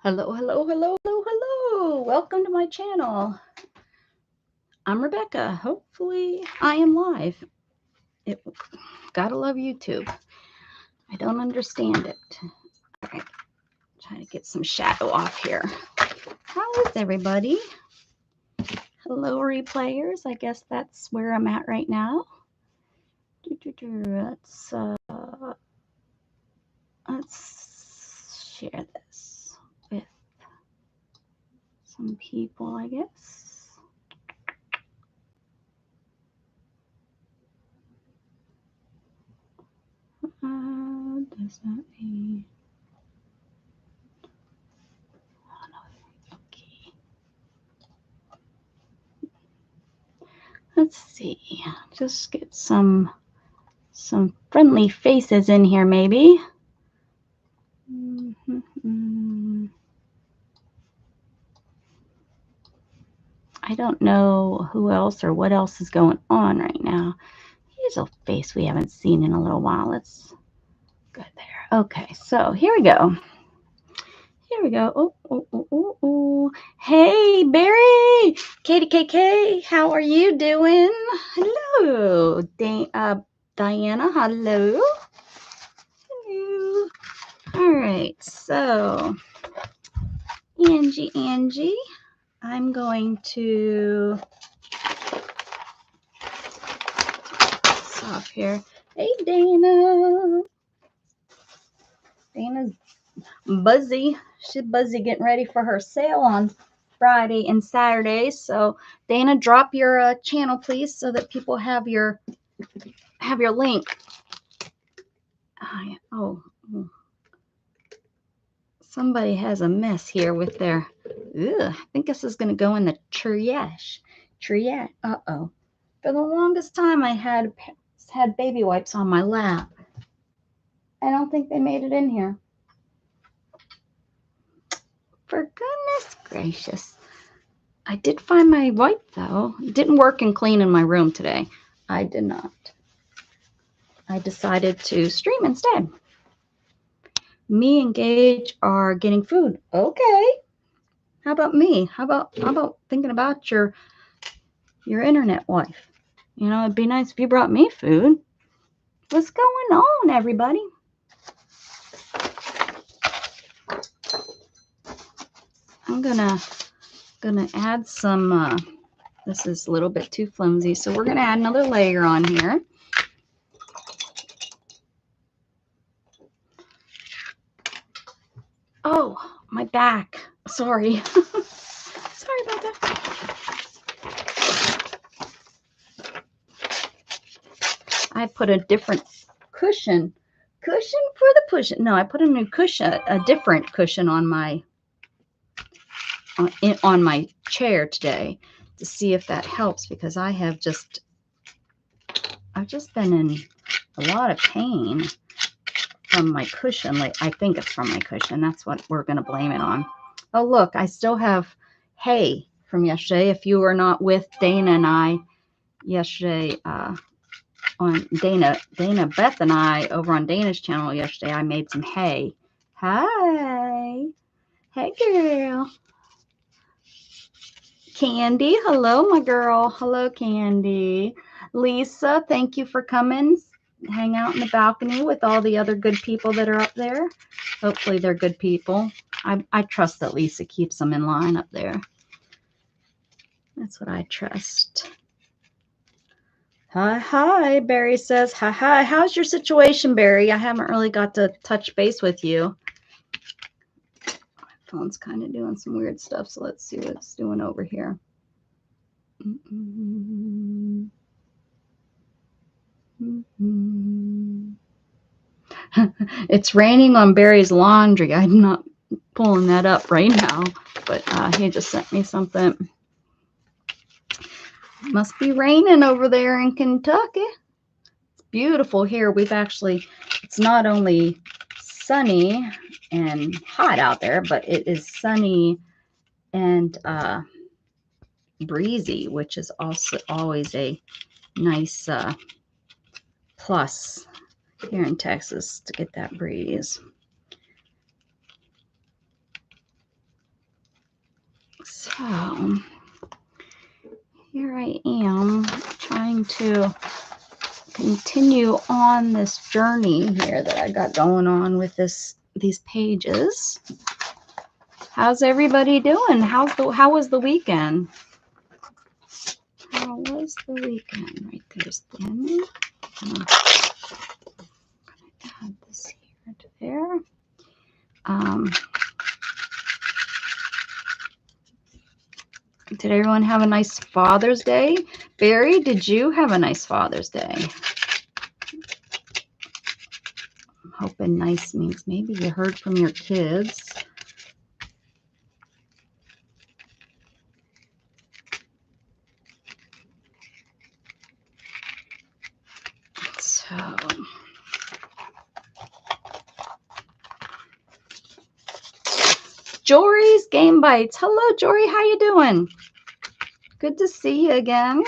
Hello, hello, hello, hello, hello. Welcome to my channel. I'm Rebecca. Hopefully I am live. It, gotta love YouTube. I don't understand it. All right, trying to get some shadow off here. How is everybody? Hello, replayers. I guess that's where I'm at right now. Let's share this with some people, I guess. Does that mean? Okay. Let's see. Just get some friendly faces in here, maybe. I don't know who else or what else is going on right now. Here's a face we haven't seen in a little while. Let's go there. Okay, so here we go. Here we go. Oh. Hey, Barry. Katie KK, how are you doing? Hello. Diana, hello. Hello. All right, so Angie, I'm going to stop here. Hey, Dana. Dana's buzzy. She's busy getting ready for her sale on Friday and Saturday. So, Dana, drop your channel, please, so that people have your link. Oh, somebody has a mess here with their. I think this is going to go in the triage. Uh-oh. For the longest time, I had baby wipes on my lap. I don't think they made it in here. For goodness gracious. I did find my wipe, though. It didn't work and clean in my room today. I did not. I decided to stream instead. Me and Gage are getting food. Okay. How about me? How about thinking about your internet wife? You know, it'd be nice if you brought me food. What's going on, everybody? I'm gonna add some. This is a little bit too flimsy, so we're gonna add another layer on here. Oh, my back. Sorry. Sorry about that. I put a different cushion for the cushion. No, I put a new cushion, a different cushion on my chair today to see if that helps, because I've just been in a lot of pain from my cushion. Like, I think it's from my cushion. That's what we're going to blame it on. Oh, look, I still have hay from yesterday. If you were not with Dana and I yesterday, on Dana Beth and I over on Dana's channel yesterday, I made some hay. Hi. Hey, girl. Candy, hello, my girl. Hello, Candy. Lisa, thank you for coming. Hang out in the balcony with all the other good people that are up there. Hopefully they're good people. I trust that Lisa keeps them in line up there. That's what I trust. Hi, Barry says. Hi. How's your situation, Barry? I haven't really got to touch base with you. My phone's kind of doing some weird stuff, so let's see what it's doing over here. It's raining on Barry's laundry. I'm not pulling that up right now, but he just sent me something. Must be raining over there in Kentucky. It's beautiful here. It's not only sunny and hot out there, but it is sunny and breezy, which is also always a nice plus here in Texas to get that breeze. So here I am trying to continue on this journey here that I got going on with these pages. How's everybody doing? How was the weekend? How was the weekend? Right there's the end. I'm gonna add this here to there. Did everyone have a nice Father's Day? Barry, did you have a nice Father's Day? I'm hoping nice means maybe you heard from your kids. So, Jory's Game Bites. Hello, Jory. How you doing? Good to see you again.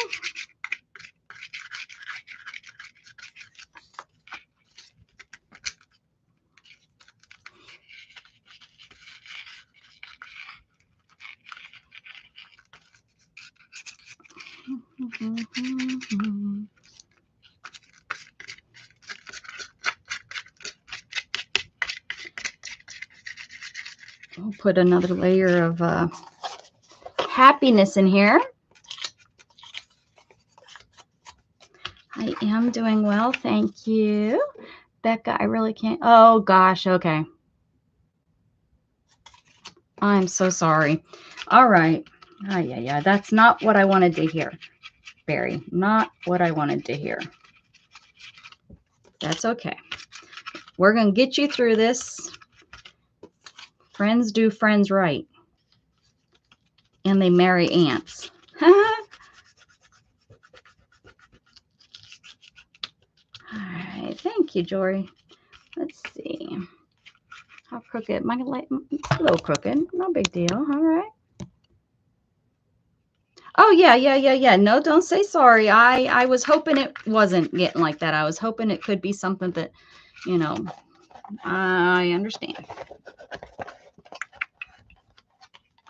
We'll put another layer of happiness in here. I am doing well, thank you. Becca, I really can't. Oh, gosh, okay. I'm so sorry. All right. Yeah, that's not what I wanted to hear, Barry. Not what I wanted to hear. That's okay. We're going to get you through this. Friends do friends right. And they marry ants. All right. Thank you, Jory. Let's see. How crooked? It's a little crooked. No big deal. All right. Oh, yeah. No, don't say sorry. I was hoping it wasn't getting like that. I was hoping it could be something that, you know, I understand.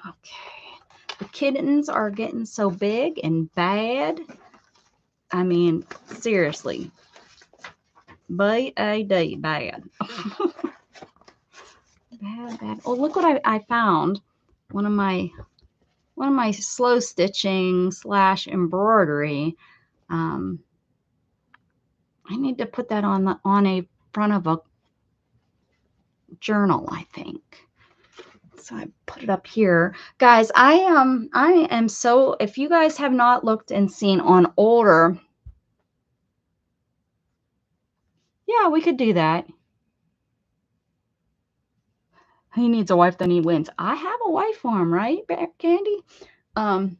Okay. The kittens are getting so big and bad. I mean, seriously. Bad. Bad. Bad. Oh, look what I found. One of my slow stitching / embroidery. I need to put that on a front of a journal, I think. So I put it up here. Guys, I am so, if you guys have not looked and seen on older, yeah, we could do that. He needs a wife, then he wins. I have a wife for him, right, Candy? I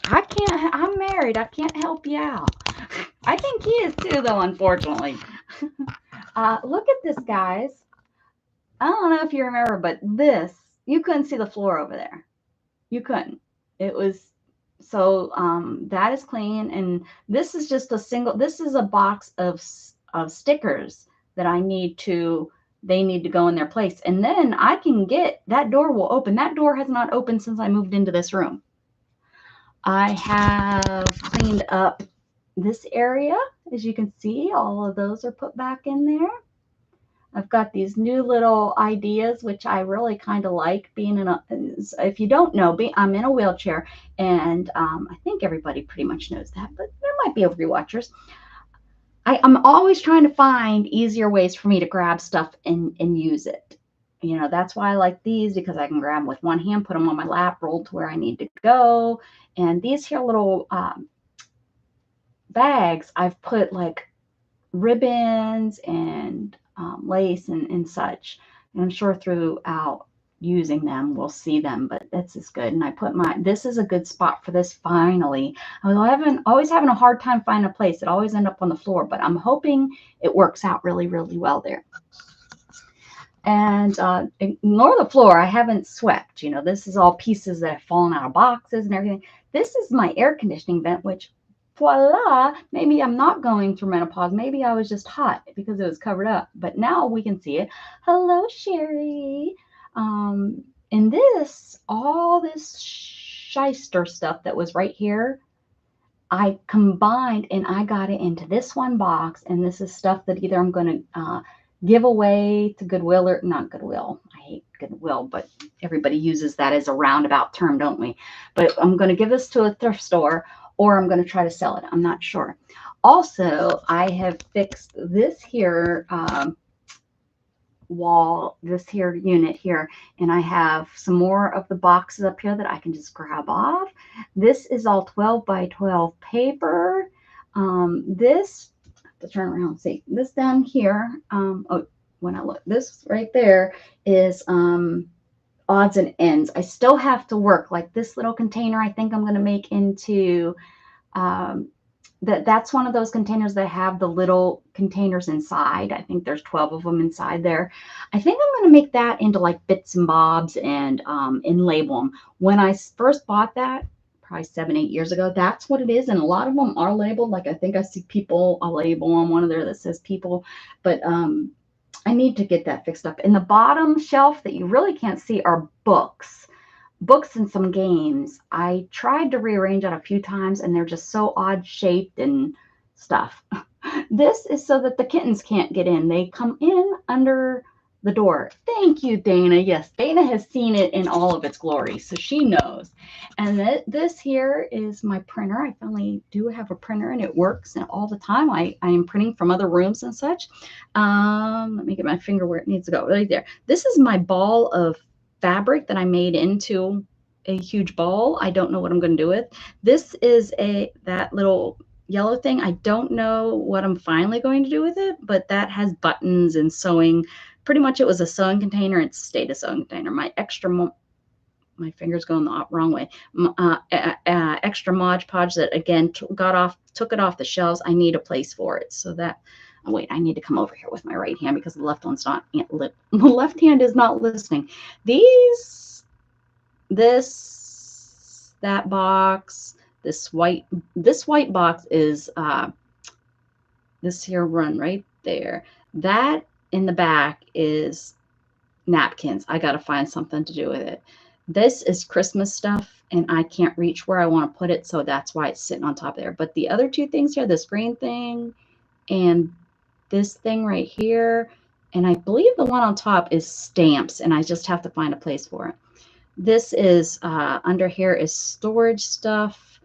can't, I'm married. I can't help you out. I think he is too, though, unfortunately. Look at this, guys. I don't know if you remember, but this, you couldn't see the floor over there. You couldn't. It was, so that is clean. And this is just this is a box of stickers that they need to go in their place. And then I can get, that door will open. That door has not opened since I moved into this room. I have cleaned up this area. As you can see, all of those are put back in there. I've got these new little ideas, which I really kind of like being in a, if you don't know, I'm in a wheelchair, and I think everybody pretty much knows that, but there might be rewatchers. I'm always trying to find easier ways for me to grab stuff and use it. You know, that's why I like these, because I can grab them with one hand, put them on my lap, roll to where I need to go. And these here little bags, I've put like ribbons and lace and such. And I'm sure throughout using them, we'll see them, but this is good. And I put this is a good spot for this finally. I was always having a hard time finding a place. It always ended up on the floor, but I'm hoping it works out really, really well there. And ignore the floor. I haven't swept. You know, this is all pieces that have fallen out of boxes and everything. This is my air conditioning vent, which voila, maybe I'm not going through menopause. Maybe I was just hot because it was covered up, but now we can see it. Hello, Sherry. And this, all this shyster stuff that was right here, I combined and I got it into this one box. And this is stuff that either I'm going to give away to Goodwill, or not Goodwill. I hate Goodwill, but everybody uses that as a roundabout term, don't we? But I'm going to give this to a thrift store, or I'm going to try to sell it. I'm not sure. Also, I have fixed this here wall, this here unit here, and I have some more of the boxes up here that I can just grab off. This is all 12 by 12 paper. This, I have to turn around and see, this down here, oh, when I look, this right there is odds and ends. I still have to work, like this little container I think I'm going to make into that's one of those containers that have the little containers inside. I think there's 12 of them inside there. I think I'm going to make that into like bits and bobs and label them. When I first bought that, probably 7-8 years ago, that's what it is. And a lot of them are labeled. Like I think I see people, a label on one of there that says people, but I need to get that fixed up. In the bottom shelf that you really can't see are books and some games. I tried to rearrange it a few times and they're just so odd shaped and stuff. This is so that the kittens can't get in. They come in under the door. Thank you, Dana. Yes, Dana has seen it in all of its glory, so she knows. And this here is my printer. I finally do have a printer and it works and all the time. I am printing from other rooms and such. Let me get my finger where it needs to go, right there. This is my ball of fabric that I made into a huge ball. I don't know what I'm going to do with. This is that little yellow thing. I don't know what I'm finally going to do with it, but that has buttons and sewing. Pretty much it was a sewing container. It stayed a sewing container. My extra, my finger's going the wrong way. Extra Mod Podge that again took it off the shelves. I need a place for it. So that, oh, wait, I need to come over here with my right hand because the left one's not, the left hand is not listening. That box, this white box is this here run right there. That in the back is napkins. I got to find something to do with it. This is Christmas stuff and I can't reach where I want to put it, so that's why it's sitting on top there. But the other two things here, this green thing and this thing right here, and I believe the one on top is stamps, and I just have to find a place for it. This is under here is storage stuff.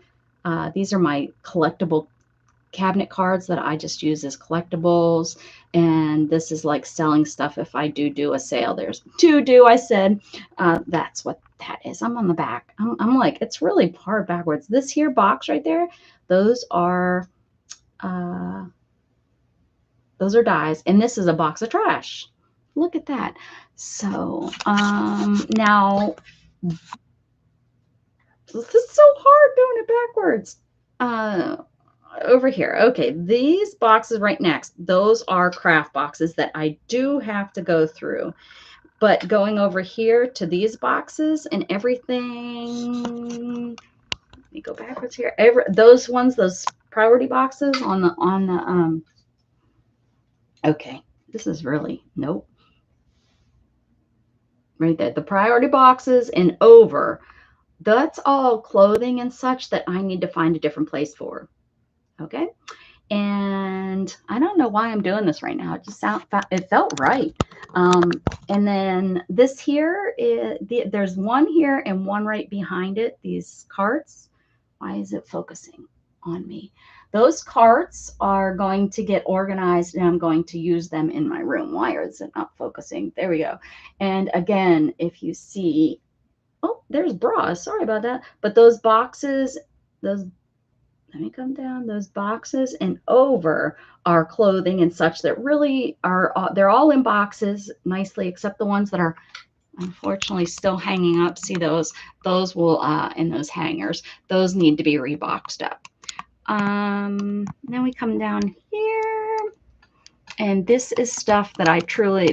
These are my collectible cabinet cards that I just use as collectibles, and this is like selling stuff if I do a sale. There's I said. That's what that is. I'm on the back. I'm like, it's really hard backwards. This here box right there, those are dies, and this is a box of trash. Look at that. So now this is so hard doing it backwards. Over here, okay, these boxes right next, those are craft boxes that I do have to go through. But going over here to these boxes and everything, let me go backwards here. Those ones, those priority boxes on the okay, this is really, nope. Right there, the priority boxes and over, that's all clothing and such that I need to find a different place for. Okay. And I don't know why I'm doing this right now. It felt right. And then this here is there's one here and one right behind it. These carts. Why is it focusing on me? Those carts are going to get organized and I'm going to use them in my room. Why is it not focusing? There we go. And again, if you see, oh, there's bras. Sorry about that. But those boxes, let me come down, those boxes and over are clothing and such that really are, they're all in boxes nicely, except the ones that are unfortunately still hanging up. See those will, in those hangers, those need to be reboxed up. Then we come down here and this is stuff that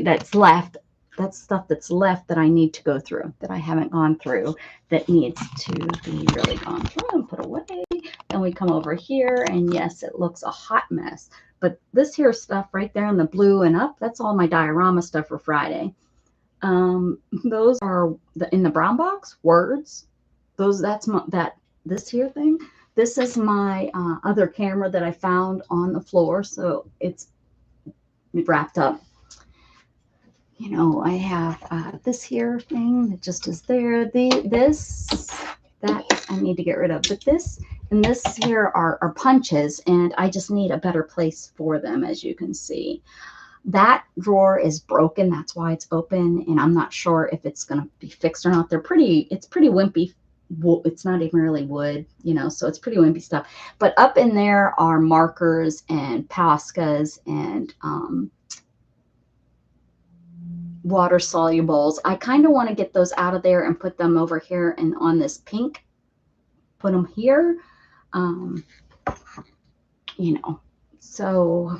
that's left. That's stuff that's left that I need to go through, that I haven't gone through, that needs to be really gone through and put away. And we come over here and yes, it looks a hot mess, but this here stuff right there in the blue and up, that's all my diorama stuff for Friday. Those are in the brown box words. This here thing. This is my other camera that I found on the floor, so it's wrapped up. You know, I have this here thing that just is there. That I need to get rid of, but this and this here are punches, and I just need a better place for them, as you can see. That drawer is broken. That's why it's open, and I'm not sure if it's going to be fixed or not. It's pretty wimpy. It's not even really wood, you know, so it's pretty wimpy stuff. But up in there are markers and Poscas and water solubles. I kind of want to get those out of there and put them over here and on this pink. Put them here, you know. So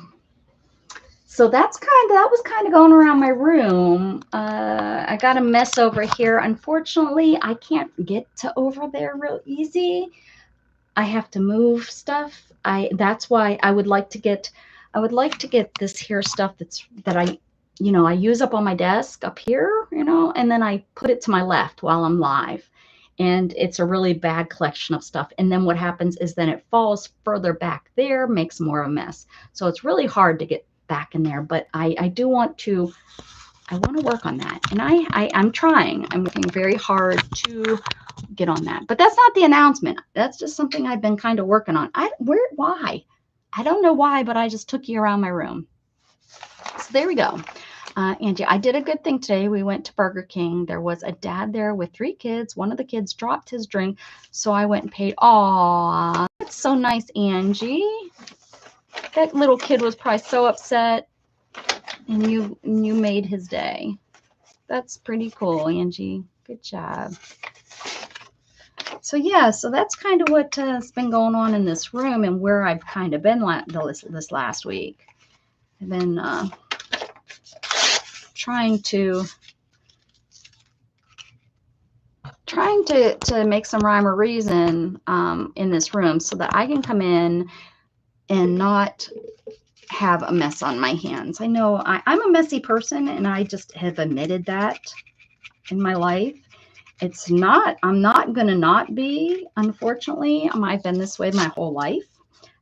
that was kind of going around my room. I got a mess over here. Unfortunately, I can't get to over there real easy. I have to move stuff. That's why I would like to get this here stuff that I use up on my desk up here, you know, and then I put it to my left while I'm live. And it's a really bad collection of stuff. And then what happens is then it falls further back there, makes more of a mess. So it's really hard to get back in there, but I want to work on that, and I'm trying. I'm working very hard to get on that, but that's not the announcement. That's just something I've been kind of working on. Why? I don't know why, but I just took you around my room. So there we go. Angie, I did a good thing today. We went to Burger King. There was a dad there with 3 kids. One of the kids dropped his drink, so I went and paid. Aw, that's so nice, Angie. That little kid was probably so upset, and you made his day. That's pretty cool, Angie. Good job. So yeah, so that's kind of what's been going on in this room and where I've kind of been this last week. I've been trying to make some rhyme or reason in this room so that I can come in and not have a mess on my hands. I know I'm a messy person, and I just have admitted that in my life. I'm not going to not be, unfortunately. I've been this way my whole life.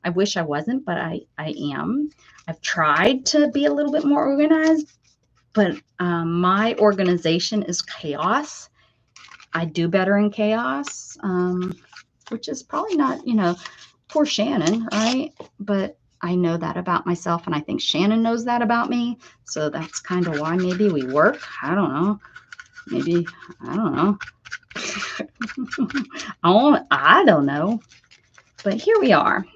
I wish I wasn't, but I am. I've tried to be a little bit more organized, but my organization is chaos. I do better in chaos, which is probably not, poor Shannon, right? But I know that about myself, and I think Shannon knows that about me. So that's kind of why maybe we work. I don't know. Maybe, I don't know. I don't know. But here we are.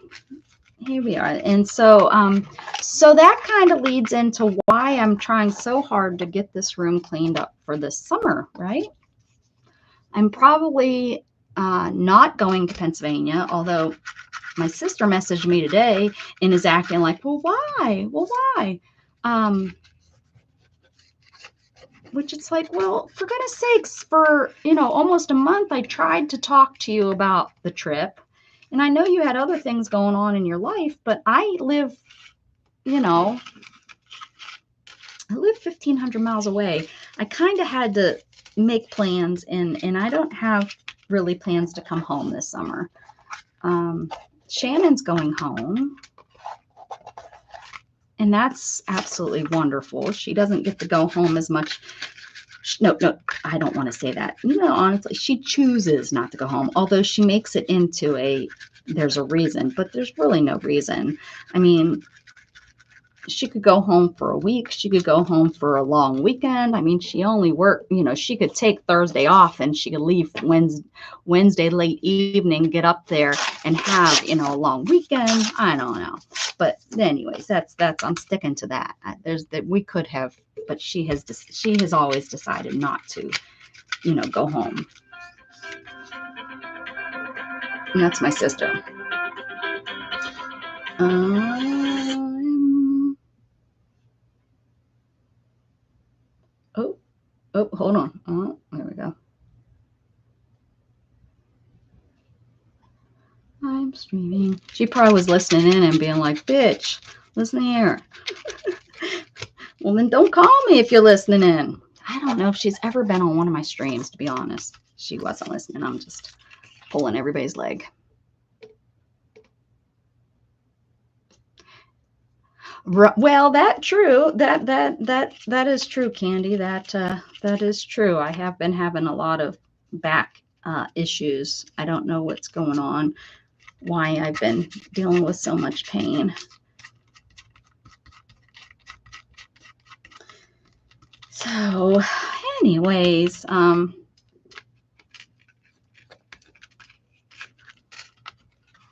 And so that kind of leads into why I'm trying so hard to get this room cleaned up for this summer, right? I'm probably not going to Pennsylvania, although my sister messaged me today and is acting like, well, why? Which it's like, well, for goodness sakes, for, almost a month, I tried to talk to you about the trip. And I know you had other things going on in your life, but I live 1,500 miles away. I kind of had to make plans, and I don't have really plans to come home this summer. Shannon's going home, and that's absolutely wonderful. She doesn't get to go home as much. No, I don't want to say that. Honestly, she chooses not to go home, although she makes it into there's a reason, but there's really no reason. I mean, she could go home for a week. She could go home for a long weekend. I mean, she only worked, she could take Thursday off, and she could leave Wednesday late evening, get up there and have, a long weekend. I don't know. But anyways, that's I'm sticking to that. We could have, but she has always decided not to, go home. And that's my sister. Oh, hold on. Oh, there we go. I'm streaming. She probably was listening in and being like, bitch, listen here. Well, then don't call me if you're listening in. I don't know if she's ever been on one of my streams, to be honest. She wasn't listening. I'm just pulling everybody's leg. Well, that true. That is true, Candy. That is true. I have been having a lot of back issues. I don't know what's going on, why I've been dealing with so much pain. So, anyways,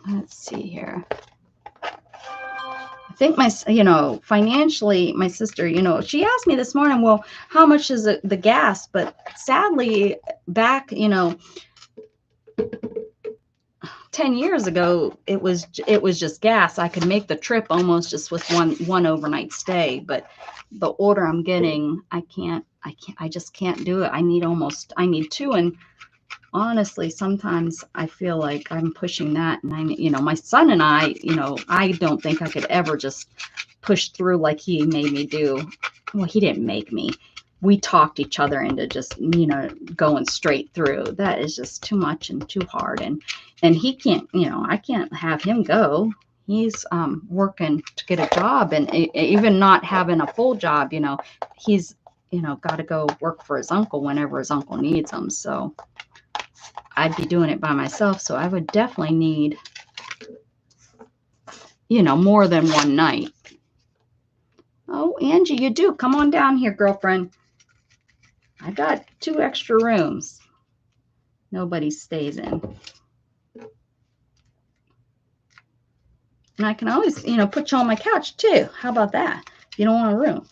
let's see here. I think financially, my sister, she asked me this morning, well, how much is the gas? But sadly, back, 10 years ago, it was just gas. I could make the trip almost just with one overnight stay. But the older I'm getting, I just can't do it. I need two. And honestly, sometimes I feel like I'm pushing that. And my son and I don't think I could ever just push through like he made me do. Well, he didn't make me. We talked each other into just, going straight through. That is just too much and too hard. And he can't, I can't have him go. He's working to get a job, and even not having a full job, he's, got to go work for his uncle whenever his uncle needs him. So I'd be doing it by myself. So I would definitely need, more than one night. Oh, Angie, you do. Come on down here, girlfriend. I got 2 extra rooms. Nobody stays in. And I can always, put you on my couch too. How about that? If you don't want a room.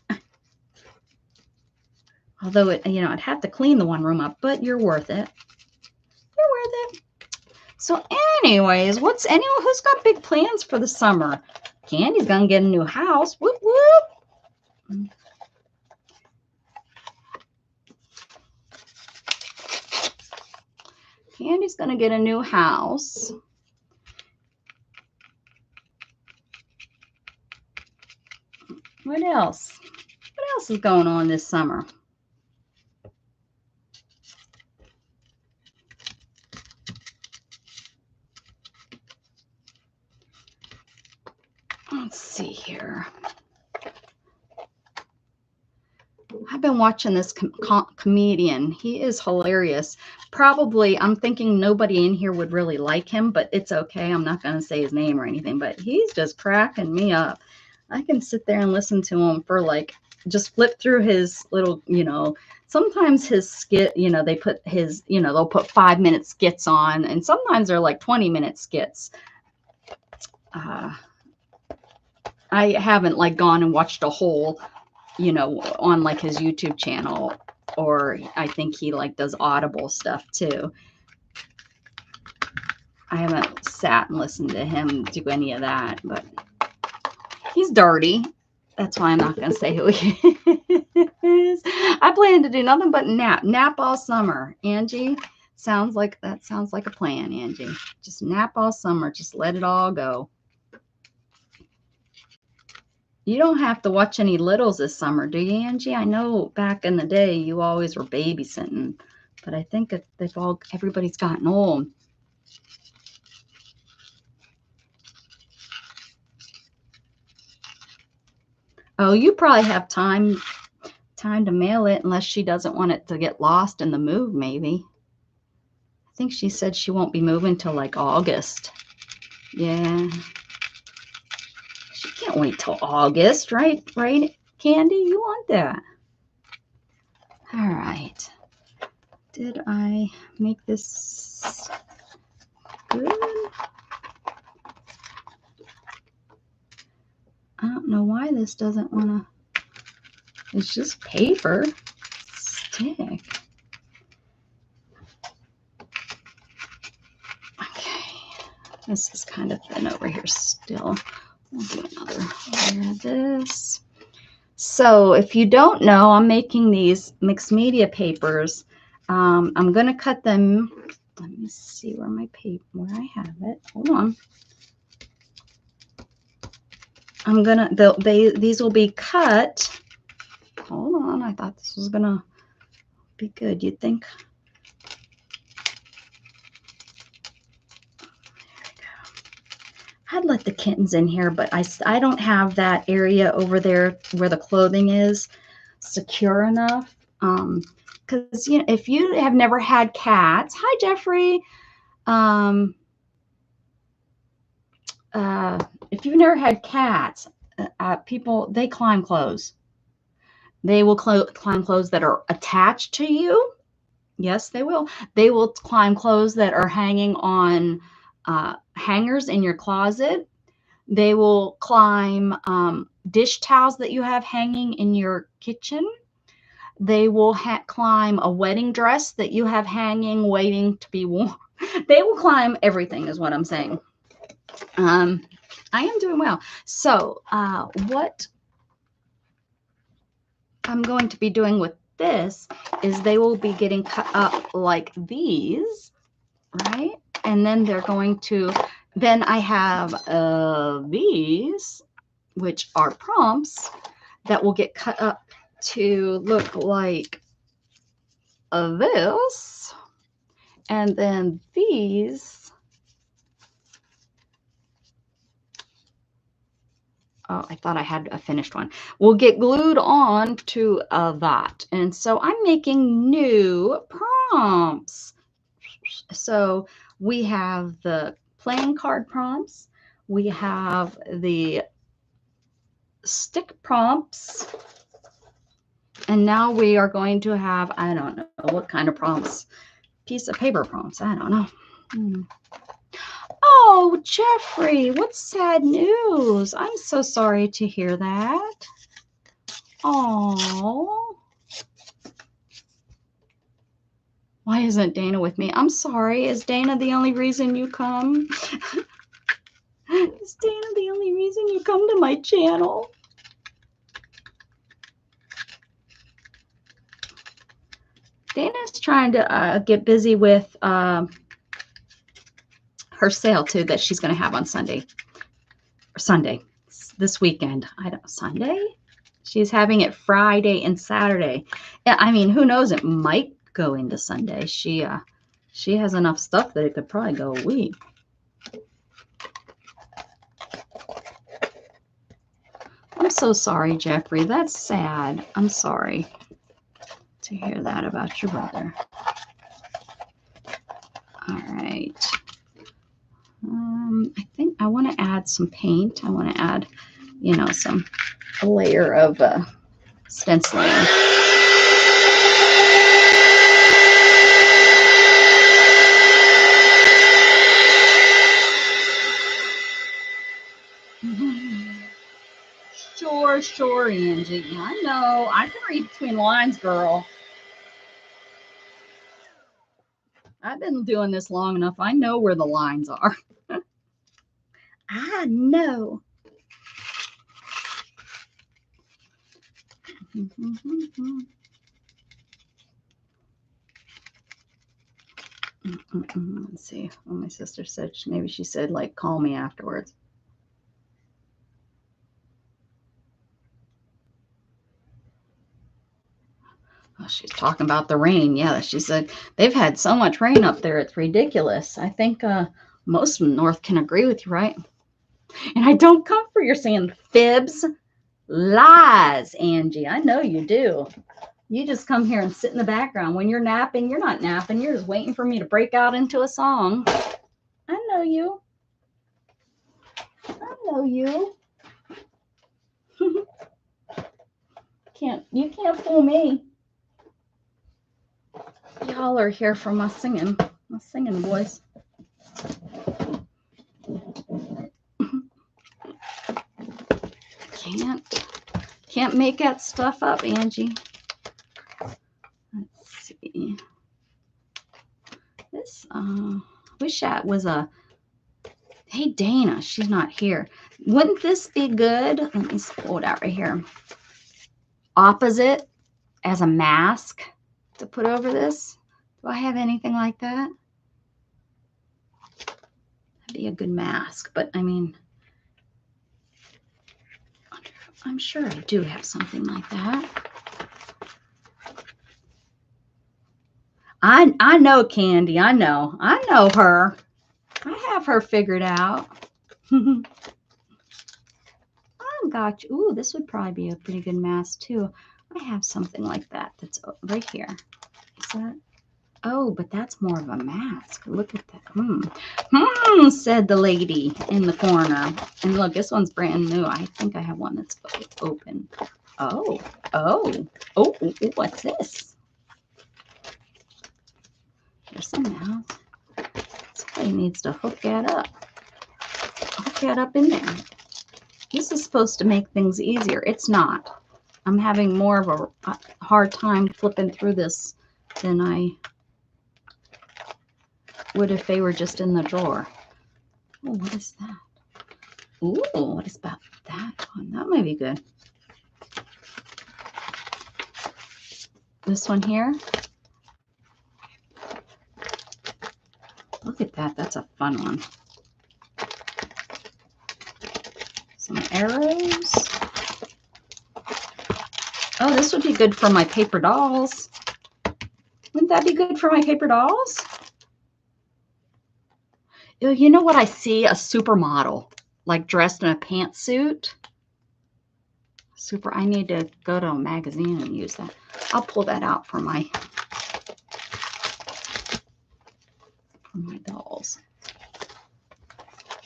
Although I'd have to clean the one room up, but you're worth it. You're worth it. So anyways, who's got big plans for the summer? Candy's gonna get a new house. Whoop whoop. Candy's gonna get a new house. What else? What else is going on this summer? Let's see here. I've been watching this comedian. He is hilarious. Probably, I'm thinking nobody in here would really like him, but it's okay. I'm not going to say his name or anything, but he's just cracking me up. I can sit there and listen to him for just flip through his little, sometimes his skit, they put his, they'll put 5-minute skits on, and sometimes they're like 20-minute skits. I haven't gone and watched a whole, on his YouTube channel, or I think he does Audible stuff too. I haven't sat and listened to him do any of that, but he's dirty. That's why I'm not going to say who he is. I plan to do nothing but nap all summer. Angie, sounds like a plan, Angie. Just nap all summer. Just let it all go. You don't have to watch any littles this summer, do you, Angie? I know back in the day you always were babysitting, but I think everybody's gotten old. Oh, you probably have time to mail it, unless she doesn't want it to get lost in the move, maybe. I think she said she won't be moving till August. Yeah. She can't wait till August, right? Right, Candy? You want that? All right. Did I make this good? I don't know why this doesn't want to. It's just paper. Stick. Okay. This is kind of thin over here still. We'll do another layer of this. So if you don't know, I'm making these mixed media papers. I'm going to cut them. Let me see where I have it. Hold on. These will be cut. Hold on. I thought this was going to be good, you'd think. I'd let the kittens in here, but I don't have that area over there where the clothing is secure enough. Because you know, if you have never had cats, hi Jeffrey. If you've never had cats, people, they climb clothes. They will climb clothes that are attached to you. Yes, they will. They will climb clothes that are hanging on hangers in your closet. They will climb dish towels that you have hanging in your kitchen. They will climb a wedding dress that you have hanging, waiting to be worn. They will climb everything, is what I'm saying. I am doing well. So what I'm going to be doing with this is they will be getting cut up like these, right? And then they're going to, then I have these, which are prompts that will get cut up to look like this. And then these, oh, I thought I had a finished one, will get glued on to that. And so I'm making new prompts. So we have the playing card prompts. We have the stick prompts. And now we are going to have, I don't know what kind of prompts, piece of paper prompts. I don't know. Oh, Jeffrey, what sad news. I'm so sorry to hear that. Oh. Why isn't Dana with me? I'm sorry. Is Dana the only reason you come? Is Dana the only reason you come to my channel? Dana's trying to get busy with her sale too that she's going to have on Sunday. This weekend. I don't, Sunday? She's having it Friday and Saturday. I mean, who knows? It might go into Sunday. She has enough stuff that it could probably go a week. I'm so sorry, Jeffrey. That's sad. I'm sorry to hear that about your brother. All right. I think I want to add some paint. I want to add, you know, a layer of stenciling. Sure, Angie. I know. I can read between lines, girl. I've been doing this long enough. I know where the lines are. I know. Let's see. Well, my sister said, maybe she said, like, call me afterwards. Oh, she's talking about the rain. Yeah, she said they've had so much rain up there. It's ridiculous. I think most of the North can agree with you, right? And I don't come for your saying fibs. Lies, Angie. I know you do. You just come here and sit in the background. When you're napping, you're not napping. You're just waiting for me to break out into a song. I know you. I know you. You can't fool me. Y'all are here for my singing voice. Can't make that stuff up, Angie. Let's see. This wish that was a, hey Dana, she's not here. Wouldn't this be good? Let me pull it out right here. Opposite as a mask to put over this. Do I have anything like that? That'd be a good mask, but I mean, I'm sure I do have something like that. I know Candy. I know her. I have her figured out. I got you. Ooh, this would probably be a pretty good mask too. I have something like that that's right here. Is that? Oh, but that's more of a mask. Look at that. Said the lady in the corner. And look, this one's brand new. I think I have one that's open. Oh, what's this? There's some mask. Somebody needs to hook that up. Hook that up in there. This is supposed to make things easier. It's not. I'm having more of a hard time flipping through this than I would if they were just in the drawer. Oh, what is that? Ooh, what is about that one? That might be good. This one here. Look at that. That's a fun one. Some arrows. Oh, this would be good for my paper dolls. Wouldn't that be good for my paper dolls? You know what I see? A supermodel, like dressed in a pantsuit. I need to go to a magazine and use that. I'll pull that out for my dolls.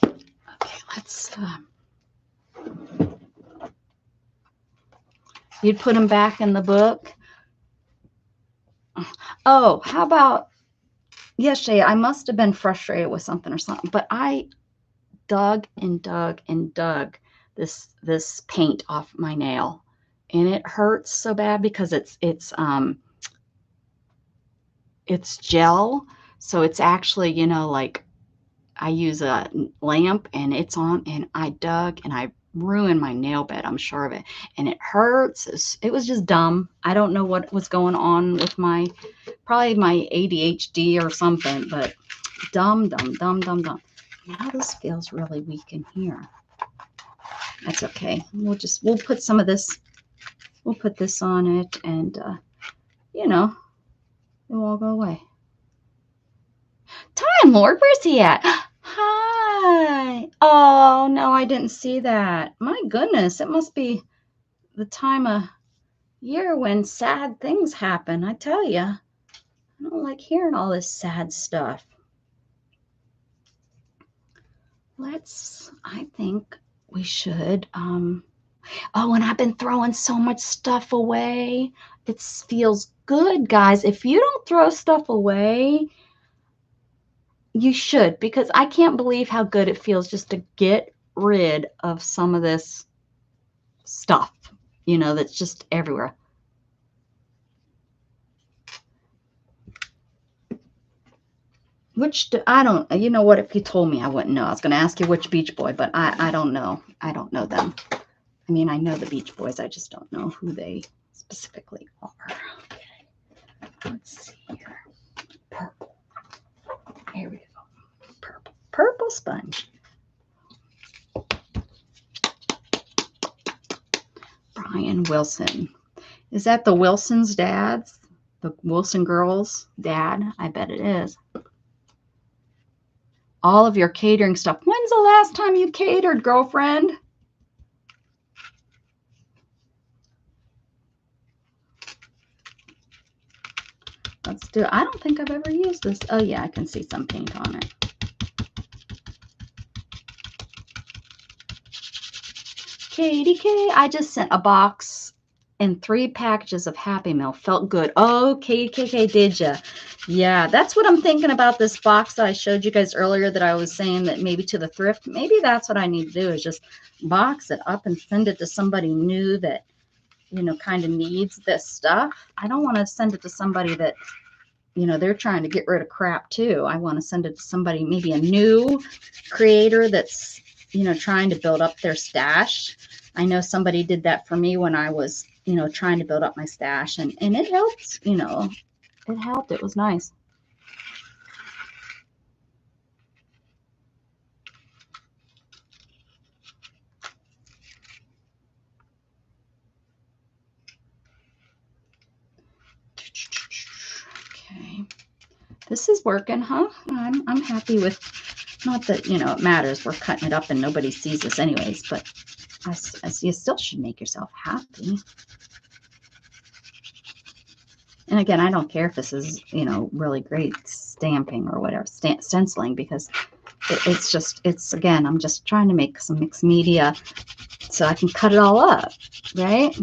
Okay, let's. You'd put them back in the book. Oh, how about yesterday? I must have been frustrated with something or something, but I dug and dug and dug this paint off my nail, and it hurts so bad because it's gel, so it's actually, you know, like I use a lamp and it's on, and I dug and I ruined my nail bed, I'm sure of it, and it hurts. It was just dumb. I don't know what was going on with probably my ADHD or something, but dumb. Now this feels really weak in here. That's okay. We'll put some of this, we'll put this on it, and you know, it will all go away. Time Lord, where's he at? Hi. Oh no, I didn't see that. My goodness, it must be the time of year when sad things happen. I tell you, I don't like hearing all this sad stuff. I think we should, oh, and I've been throwing so much stuff away. It feels good, guys. If you don't throw stuff away, you should, because I can't believe how good it feels just to get rid of some of this stuff, you know, that's just everywhere. I don't, you know what, if you told me, I wouldn't know. I was going to ask you which Beach Boy, but I don't know. I don't know them. I mean, I know the Beach Boys. I just don't know who they specifically are. Okay. Let's see here. Purple. Here we go. Purple. Purple sponge. Brian Wilson. Is that the Wilson's dad's? The Wilson girls' dad? I bet it is. All of your catering stuff. When's the last time you catered, girlfriend? Let's do it. I don't think I've ever used this. Oh, yeah, I can see some paint on it. Katie K, I just sent a box and 3 packages of Happy Meal. Felt good. Oh, KKK, did ya? Yeah, that's what I'm thinking about this box that I showed you guys earlier, that I was saying that maybe to the thrift. Maybe that's what I need to do, is just box it up and send it to somebody new that, you know, kind of needs this stuff. I don't want to send it to somebody that, you know, they're trying to get rid of crap too. I want to send it to somebody, maybe a new creator that's, you know, trying to build up their stash. I know somebody did that for me when I was, you know, trying to build up my stash, and it helped, you know, it helped. It was nice. Okay. This is working, huh? I'm happy with, not that, you know, it matters. We're cutting it up and nobody sees this anyways, but you still should make yourself happy. And again, I don't care if this is, you know, really great stamping or whatever, stenciling, because again, I'm just trying to make some mixed media so I can cut it all up, right?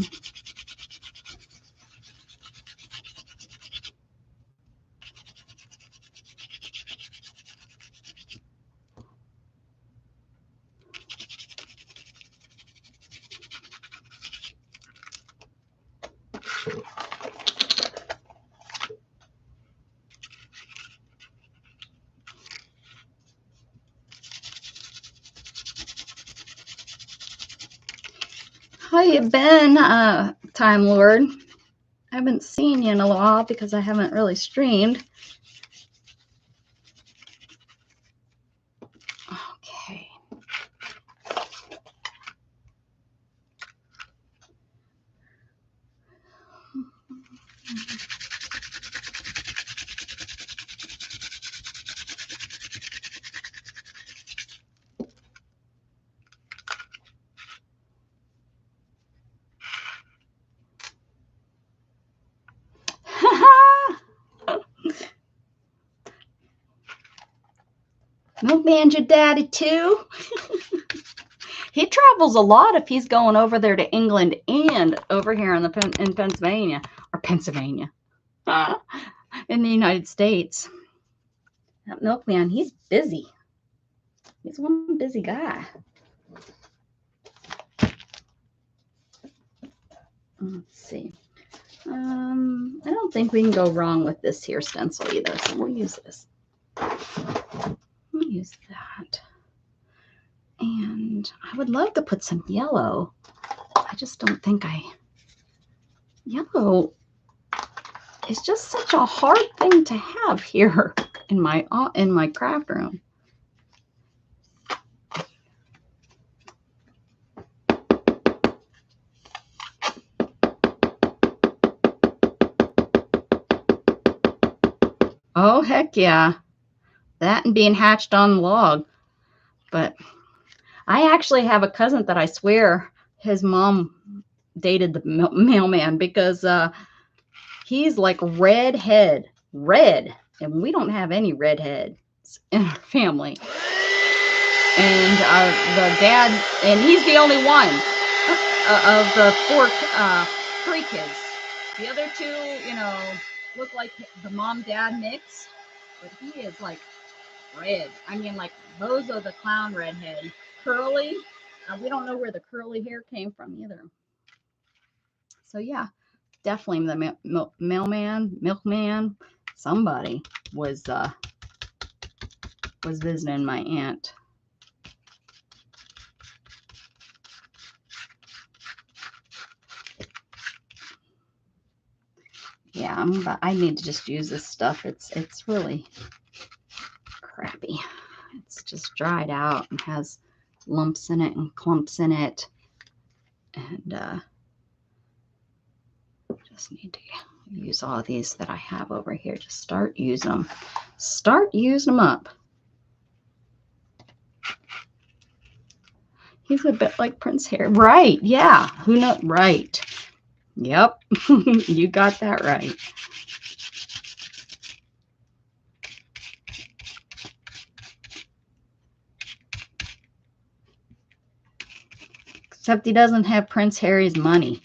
How you been, Time Lord? I haven't seen you in a while because I haven't really streamed. Okay. Milkman's your daddy too? He travels a lot if he's going over there to England and over here in Pennsylvania, in the United States. That milkman, he's busy. He's one busy guy. Let's see. I don't think we can go wrong with this here stencil either, so we'll use this. We'll use that. And I would love to put some yellow. I just don't think yellow is just such a hard thing to have here in my craft room. Oh, heck yeah. That and being hatched on the log. But I actually have a cousin that I swear his mom dated the mailman because he's like red, and we don't have any redheads in our family. And the dad, and he's the only one of the three kids. The other two, you know, look like the mom-dad mix, but he is like red. I mean, like Bozo the clown redhead, curly. We don't know where the curly hair came from either. So yeah, definitely the milkman, somebody was visiting my aunt. Yeah, but I need to just use this stuff. It's really crappy. It's just dried out and has lumps in it and clumps in it, and just need to use all of these that I have over here. Just start using them. Start using them up. He's a bit like Prince Harry. Right, yeah. Who knows? Right. Yep. You got that right. Except he doesn't have Prince Harry's money.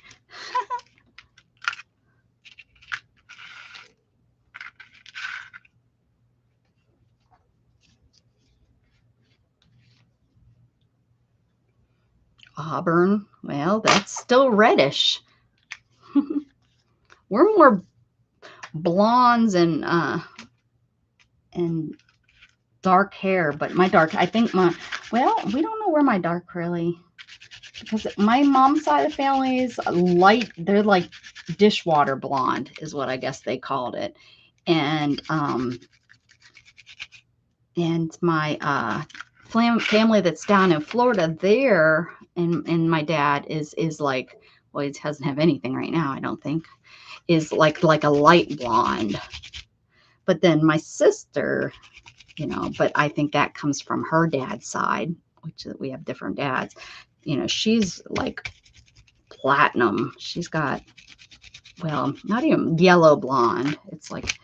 Auburn. Well, that's still reddish. We're more blondes and dark hair, but we don't know where my dark really, because my mom's side of the family is light. They're like dishwater blonde is what I guess they called it. And my family that's down in Florida there, and my dad is like, well, he doesn't have anything right now, I don't think, is like a light blonde. But then my sister, you know, but I think that comes from her dad's side, which we have different dads. You know, she's like platinum. She's got, well, not even yellow blonde. It's like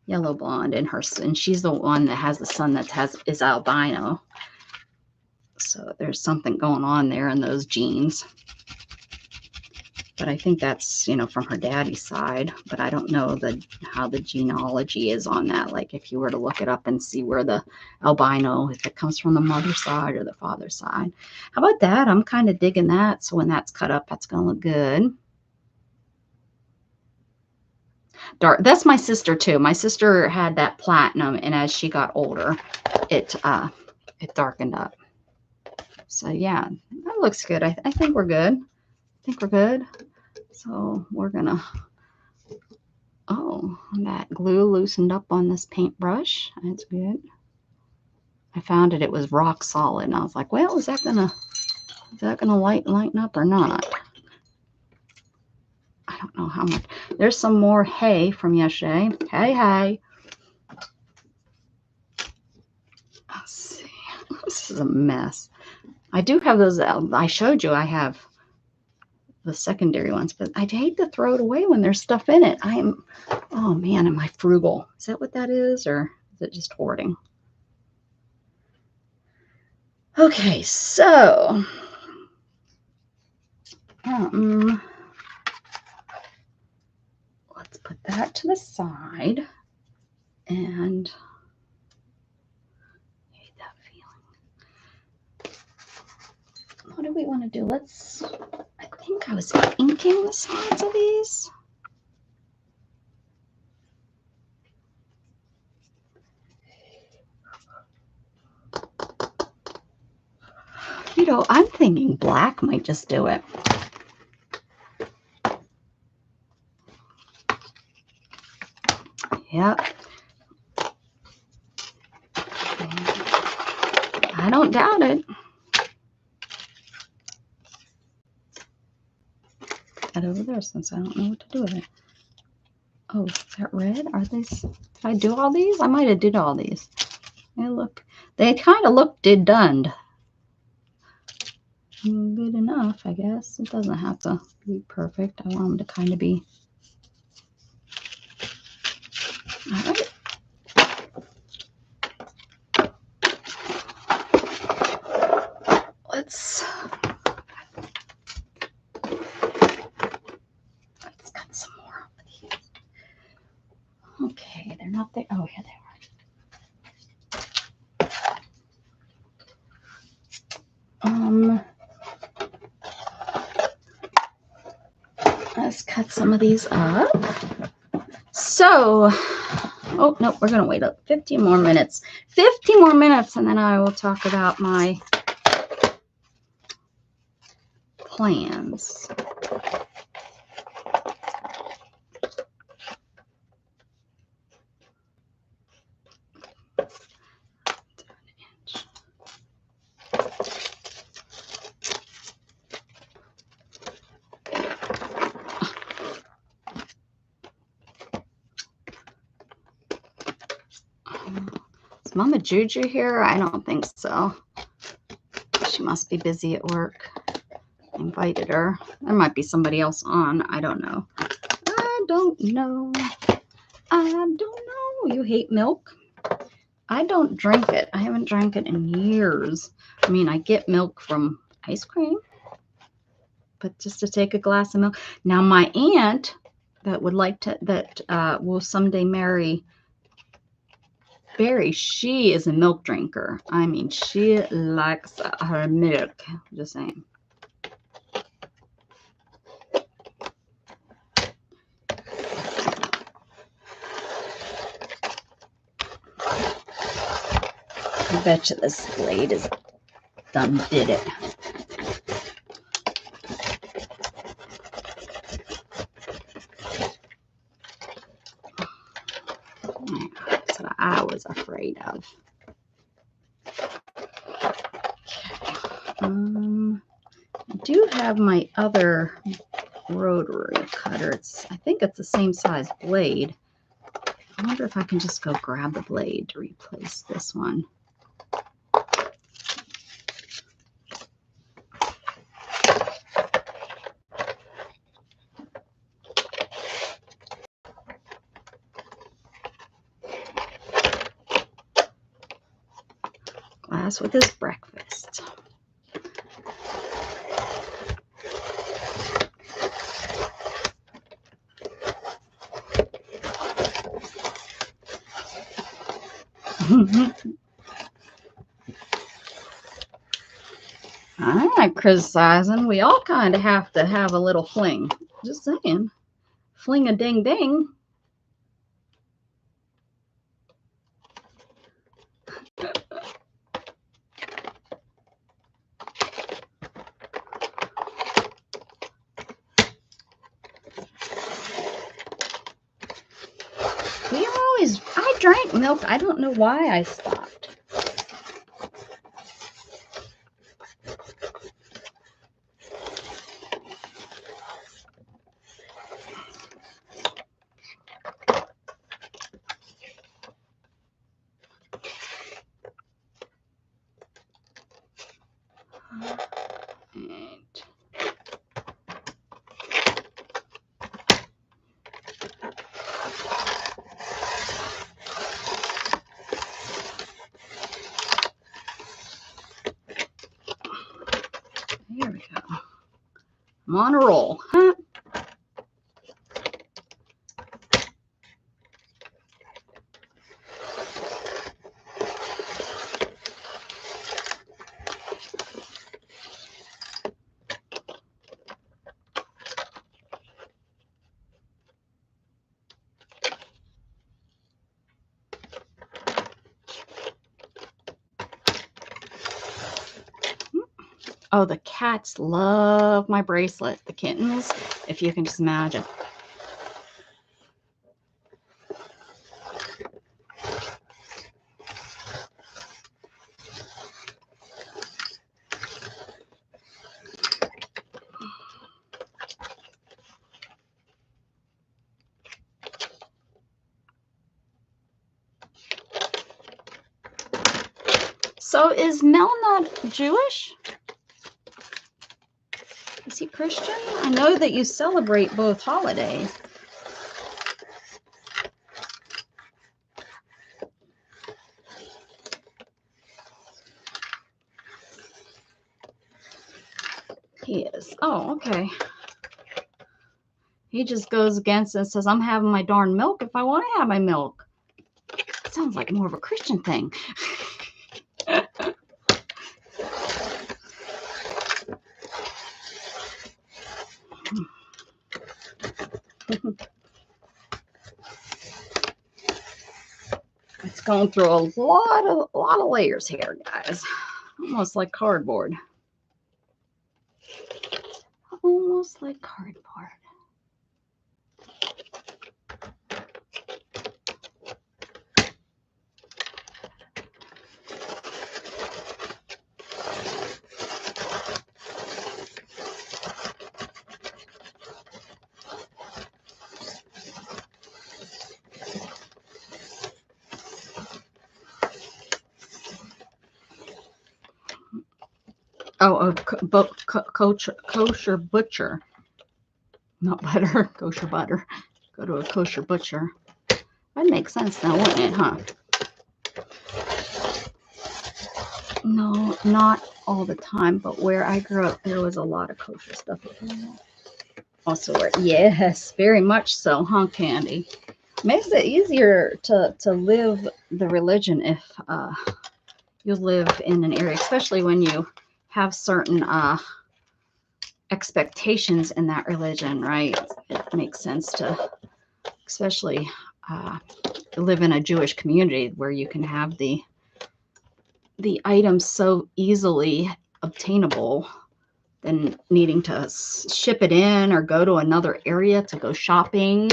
yellow blonde in her, and she's the one that has the son that is albino. So there's something going on there in those genes. But I think that's, you know, from her daddy's side. But I don't know how the genealogy is on that. Like if you were to look it up and see where the albino, if it comes from the mother's side or the father's side. How about that? I'm kind of digging that. So when that's cut up, that's going to look good. Dark. That's my sister too. My sister had that platinum, and as she got older, it darkened up. So yeah, that looks good. I think we're good. I think we're good. So we're gonna, oh, that glue loosened up on this paintbrush. That's good. I found it was rock solid, and I was like, well, is that gonna lighten up or not? I don't know how much. There's some more hay from yesterday. Hey. Let's see. This is a mess. I do have those. I showed you I have the secondary ones, but I'd hate to throw it away when there's stuff in it. Oh man, am I frugal? Is that what that is, or is it just hoarding? Okay, so let's put that to the side, and I hate that feeling. What do we want to do? I think I was inking the sides of these. You know, I'm thinking black might just do it. Yep. I don't doubt it. Put that over there since I don't know what to do with it. Oh, is that red? Are these? Did I do all these? I might have did all these. They kind of look done. Good enough, I guess. It doesn't have to be perfect. I want them to kind of be. All right. Let's cut some more of these. Okay, they're not there. Oh, yeah, they are. Let's cut some of these up. So, oh, no, we're going to wait up 15 more minutes. 15 more minutes, and then I will talk about my plans. Is Mama Juju here? I don't think so. She must be busy at work. I invited her. There might be somebody else on. I don't know. I don't know. You hate milk? I don't drink it. I haven't drank it in years. I mean, I get milk from ice cream, but just to take a glass of milk. Now, my aunt that would like to, that will someday marry Barry, she is a milk drinker. I mean, she likes her milk. Just saying. I bet you this blade is done did it. That's what I was afraid of. I do have my other rotary cutter. I think it's the same size blade. I wonder if I can just go grab the blade to replace this one. Glass with his breakfast. I'm not criticizing. We all kind of have to have a little fling. Just saying. Fling a ding ding. I drank milk. I don't know why I stopped. There we go. I'm on a roll. Huh? Oh, the cats love my bracelet. The kittens, if you can just imagine. So is Mel not Jewish? Is he Christian? I know that you celebrate both holidays. He is. Oh, okay. He just goes against and says, I'm having my darn milk if I want to have my milk. Sounds like more of a Christian thing. It's going through a lot of layers here, guys. Almost like cardboard. Almost like cardboard. Oh, kosher butcher. Not butter, kosher butter. Go to a kosher butcher. That'd make sense now, wouldn't it, huh? No, not all the time, but where I grew up, there was a lot of kosher stuff. Also, yes, very much so, huh, Candy? Makes it easier to live the religion if you live in an area, especially when you have certain expectations in that religion, right? It makes sense to, especially live in a Jewish community where you can have the items so easily obtainable than needing to ship it in or go to another area to go shopping.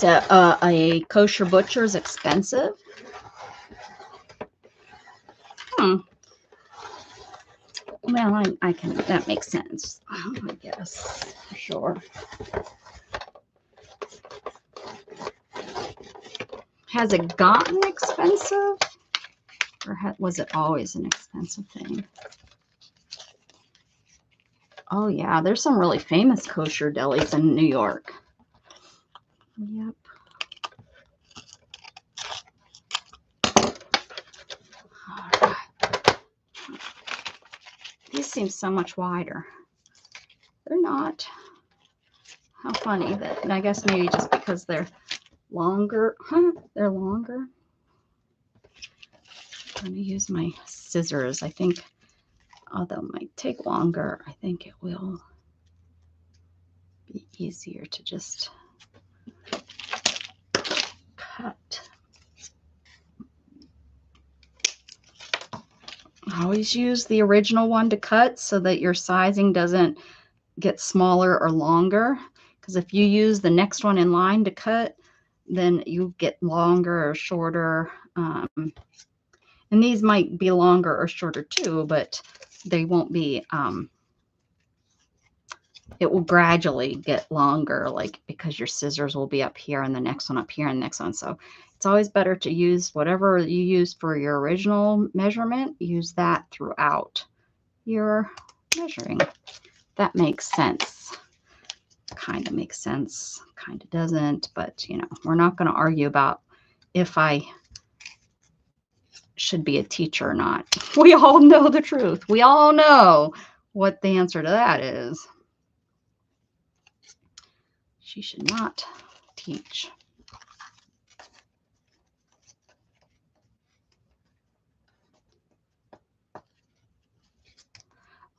A kosher butcher is expensive. Well, I can, that makes sense, I guess, for sure. Has it gotten expensive? Or was it always an expensive thing? Oh, yeah. There's some really famous kosher delis in New York. Yep. All right. These seem so much wider. They're not. How funny that. And I guess maybe just because they're longer. Huh? They're longer. I'm going to use my scissors. I think, although it might take longer, I think it will be easier to just cut. Always use the original one to cut so that your sizing doesn't get smaller or longer. Because if you use the next one in line to cut, then you get longer or shorter. And these might be longer or shorter too, but they won't be, it will gradually get longer, like because your scissors will be up here and the next one up here and the next one. So it's always better to use whatever you use for your original measurement, use that throughout your measuring. That makes sense. Kind of makes sense, kind of doesn't, but you know, we're not going to argue about if I should be a teacher or not. We all know the truth. We all know what the answer to that is. She should not teach.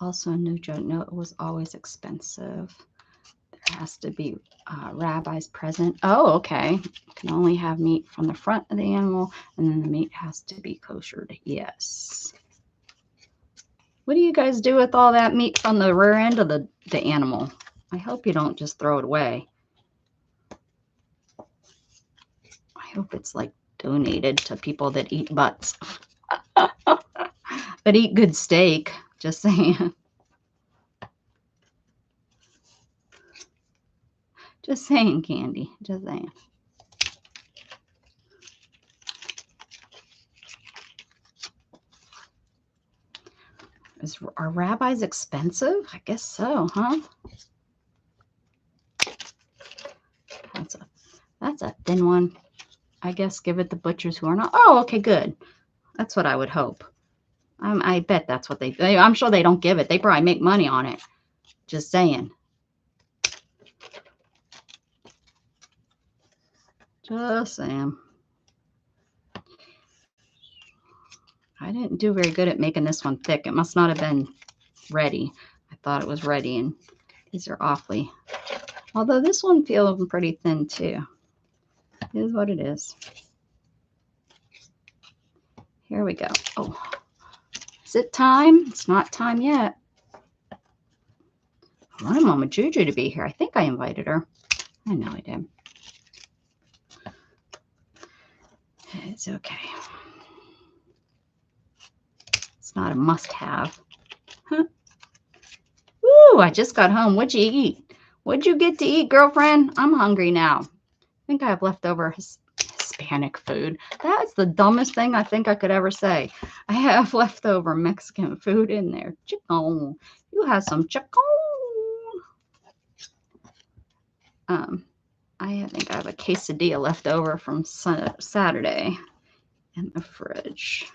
Also, no joke, no, it was always expensive. There has to be rabbis present. Oh, okay. You can only have meat from the front of the animal, and then the meat has to be koshered. Yes. What do you guys do with all that meat from the rear end of the animal? I hope you don't just throw it away. I hope it's like donated to people that eat butts. That eat good steak. Just saying. Just saying, Candy. Just saying. Are rabbis expensive? I guess so, huh? That's a thin one. I guess give it the butchers who are not. Oh, okay, good. That's what I would hope. I bet that's what I'm sure they don't give it. They probably make money on it. Just saying. Just saying. I didn't do very good at making this one thick. It must not have been ready. I thought it was ready, and these are awfully. Although this one feels pretty thin too. It is what it is. Here we go. Oh, is it time? It's not time yet. I wanted Mama Juju to be here. I think I invited her. I know I did. It's okay. It's not a must-have. Huh? Ooh, I just got home. What'd you eat? What'd you get to eat, girlfriend? I'm hungry now. I think I have leftover Hispanic food. That's the dumbest thing I think I could ever say. I have leftover Mexican food in there. Chicken. You have some chicken. I think I have a quesadilla left over from Saturday in the fridge.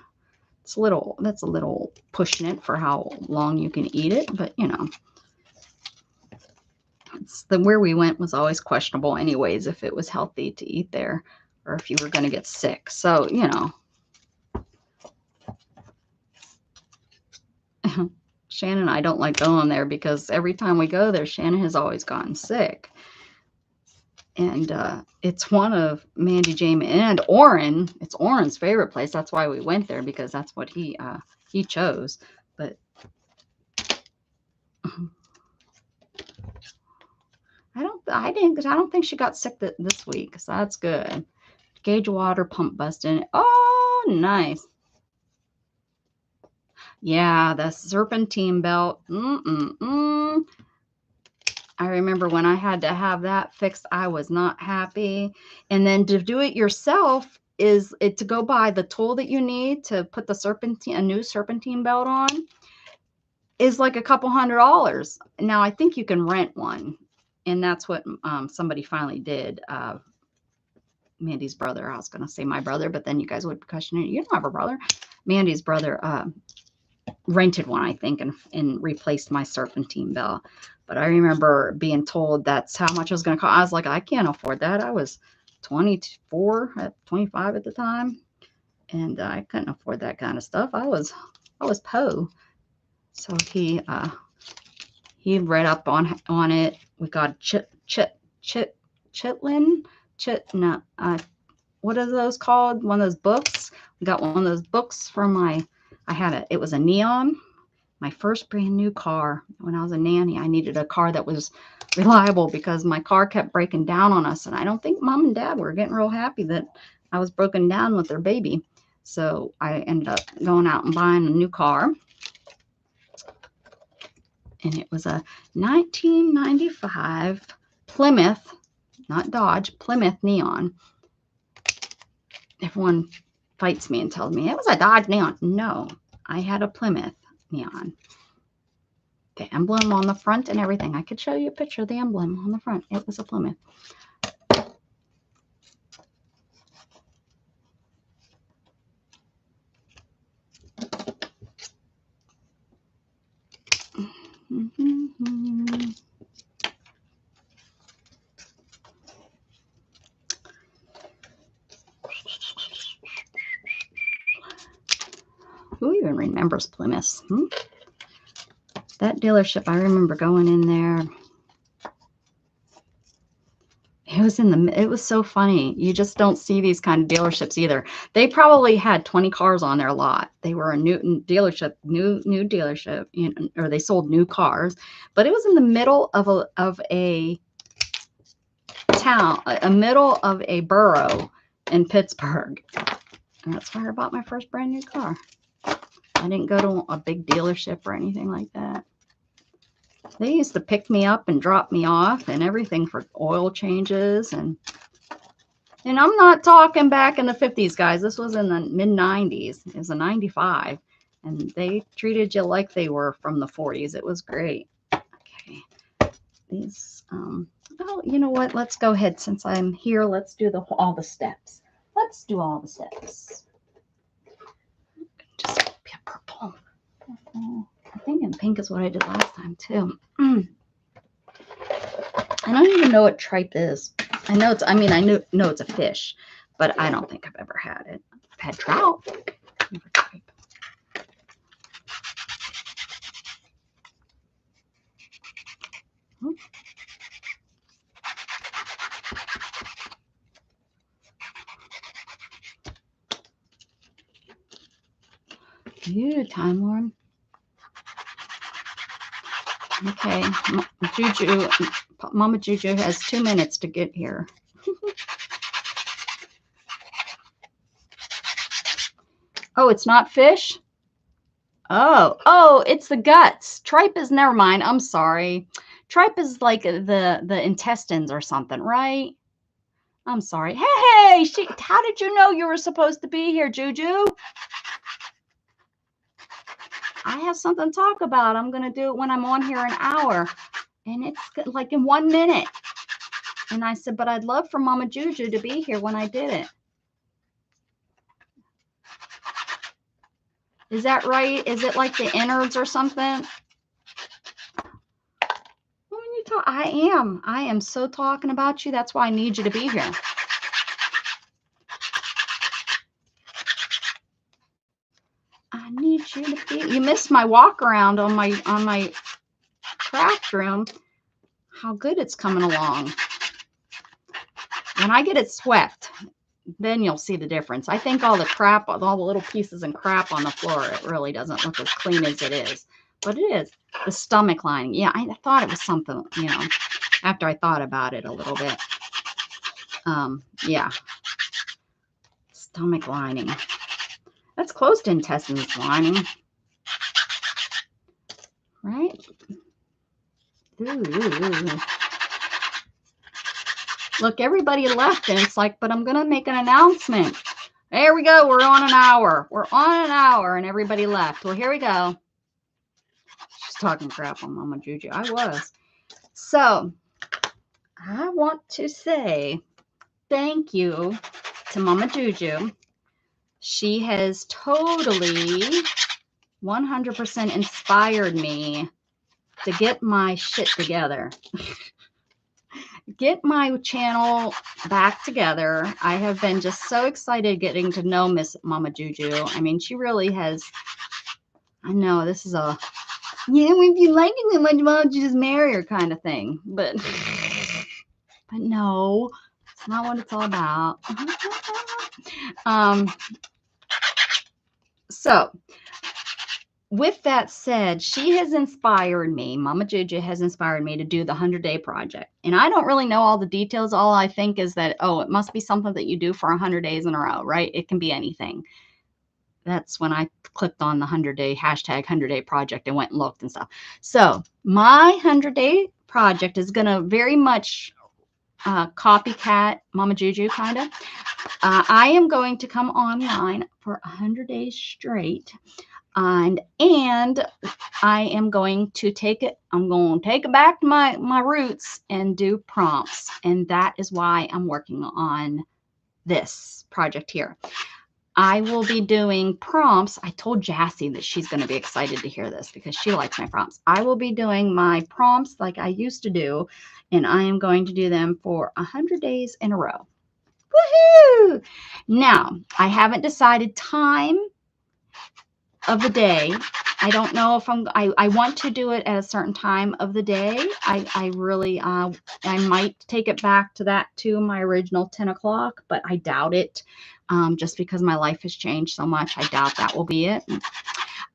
It's a little, that's a little pushing it for how long you can eat it, but you know, where we went was always questionable anyways, if it was healthy to eat there or if you were going to get sick. So, you know, Shannon and I don't like going there because every time we go there, Shannon has always gotten sick. And it's one of Mandy, Jamie, and Orrin. It's Orrin's favorite place. That's why we went there, because that's what he chose. But I don't think she got sick this week, so that's good. Gauge water pump busted. Oh, nice. Yeah, the serpentine belt. I remember when I had to have that fixed, I was not happy. And then to do it yourself, is it to go buy the tool that you need to put the a new serpentine belt on is like a couple $100. Now I think you can rent one, and that's what somebody finally did. Mandy's brother. I was going to say my brother, but then you guys would question it. You don't have a brother. Mandy's brother rented one, I think, and replaced my serpentine belt. But I remember being told that's how much it was going to cost. I was like, I can't afford that. I was 24, 25 at the time, and I couldn't afford that kind of stuff. I was po. So he read up on it. We got what are those called? One of those books. We got one of those books from it was a Neon. My first brand new car. When I was a nanny, I needed a car that was reliable because my car kept breaking down on us. And I don't think mom and dad were getting real happy that I was broken down with their baby. So I ended up going out and buying a new car. And it was a 1995 Plymouth, not Dodge, Plymouth Neon. Everyone fights me and tells me it was a Dodge Neon. No, I had a Plymouth Neon. The emblem on the front and everything. I could show you a picture of the emblem on the front. It was a Plymouth. Who even remembers Plymouth? That dealership, I remember going in there. It was so funny. You just don't see these kind of dealerships either. They probably had 20 cars on their lot. They were a new dealership, new dealership, or they sold new cars. But it was in the middle of a town, a middle of a borough in Pittsburgh. And that's where I bought my first brand new car. I didn't go to a big dealership or anything like that. They used to pick me up and drop me off and everything for oil changes. And I'm not talking back in the 50s, guys. This was in the mid-90s. It was a 95. And they treated you like they were from the 40s. It was great. Okay. These, oh, you know what? Let's go ahead. Since I'm here, let's do all the steps. Let's do all the steps. Just be a purple. I think in pink is what I did last time too. I don't even know what tripe is. I know it's a fish, but I don't think I've ever had it. I've had trout, never tripe. You, Time Lord. Okay, Mama Juju has 2 minutes to get here. Oh, it's not fish? Oh, it's the guts. Tripe is, never mind. I'm sorry. Tripe is like the intestines or something, right? I'm sorry. Hey, how did you know you were supposed to be here, Juju? I have something to talk about. I'm going to do it when I'm on here an hour. And it's like in 1 minute. And I said, but I'd love for Mama Juju to be here when I did it. Is that right? Is it like the innards or something? When you talk, I am so talking about you. That's why I need you to be here. I need you to be. You missed my walk around on my craft room. How good it's coming along. When I get it swept, then you'll see the difference. I think all the little pieces and crap on the floor, it really doesn't look as clean as it is. But it is. The stomach lining. Yeah, I thought it was something, after I thought about it a little bit. Yeah. Stomach lining. That's close to intestines lining. Right? Ooh. Look, everybody left, and it's like, but I'm going to make an announcement. There we go. We're on an hour. We're on an hour, and everybody left. Well, here we go. She's talking crap on Mama Juju. I was. So, I want to say thank you to Mama Juju. She has totally 100% inspired me to get my shit together. Get my channel back together. I have been just so excited getting to know Miss Mama Juju. I mean, she really has. I know this is a, yeah, if you like it so much, why don't you just marry her kind of thing? But no, it's not what it's all about. So with that said, she has inspired me. Mama Juju has inspired me to do the 100-day project. And I don't really know all the details. All I think is that, oh, it must be something that you do for 100 days in a row, right? It can be anything. That's when I clicked on the 100-day hashtag 100-day project and went and looked and stuff. So my 100-day project is going to very much copycat Mama Juju kind of. I am going to come online for 100 days straight. And I am going to take it. I'm going to take it back to my roots and do prompts. And that is why I'm working on this project here. I will be doing prompts. I told Jassy that she's going to be excited to hear this because she likes my prompts. I will be doing my prompts like I used to do, and I am going to do them for 100 days in a row. Woohoo! Now, I haven't decided time of the day. I don't know if I want to do it at a certain time of the day. I really, I might take it back to that to my original 10 o'clock, but I doubt it. Just because my life has changed so much, I doubt that will be it.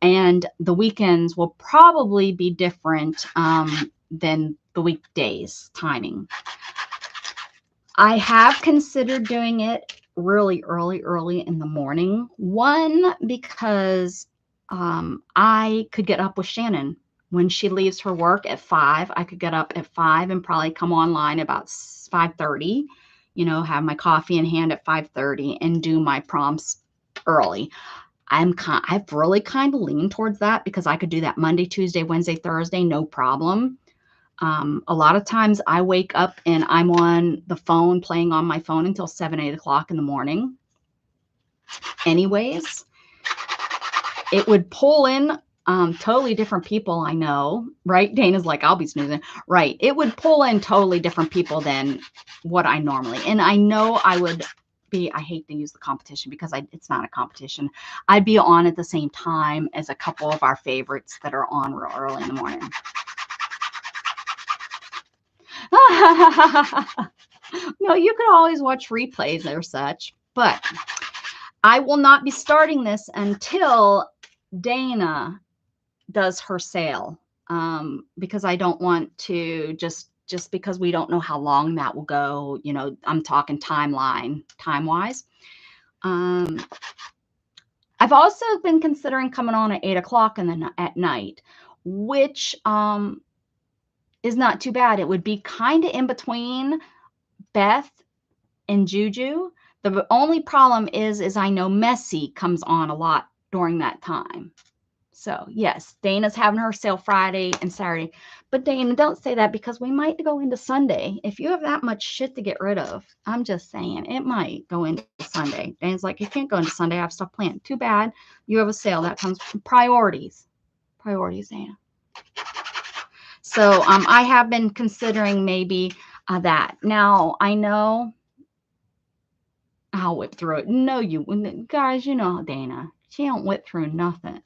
And the weekends will probably be different than the weekdays timing. I have considered doing it really early in the morning. One, because I could get up with Shannon when she leaves her work at 5. I could get up at 5 and probably come online about 5:30. You know, have my coffee in hand at 5:30 and do my prompts early. I've really kind of leaned towards that because I could do that Monday, Tuesday, Wednesday, Thursday, no problem. A lot of times I wake up and I'm on the phone playing on my phone until 7, 8 o'clock in the morning. Anyways, it would pull in totally different people I know, right? Dana's like, I'll be snoozing. Right. It would pull in totally different people than what I normally, and I know I would be, I hate to use the competition because it's not a competition. I'd be on at the same time as a couple of our favorites that are on real early in the morning. No, you could always watch replays or such, but I will not be starting this until Dana does her sale, because I don't want to just because we don't know how long that will go. You know, I'm talking time-wise. I've also been considering coming on at 8 o'clock and then at night, which is not too bad. It would be kind of in between Beth and Juju. The only problem is I know Messy comes on a lot during that time. So yes, Dana's having her sale Friday and Saturday. But Dana, don't say that because we might go into Sunday. If you have that much shit to get rid of, I'm just saying it might go into Sunday. Dana's like, you can't go into Sunday. I have stuff planned. Too bad. You have a sale. That comes from priorities. Priorities, Dana. So I have been considering maybe that. Now, I know I'll whip through it. No, you guys, you know Dana. She don't whip through nothing.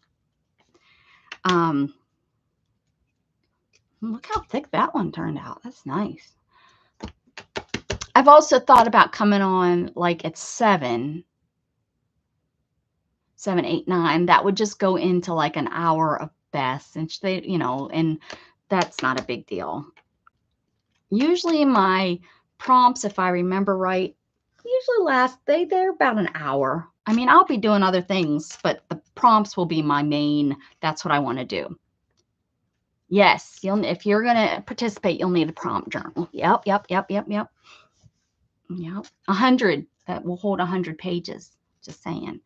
Look how thick that one turned out. That's nice. I've also thought about coming on like at 7, 8, 9. That would just go into like an hour of Beth, and they, you know, and that's not a big deal. Usually my prompts, if I remember right, usually last, they're about an hour. I mean, I'll be doing other things, but the prompts will be my main. That's what I want to do. Yes, if you're going to participate, you'll need a prompt journal. Yep. 100. That will hold 100 pages. Just saying.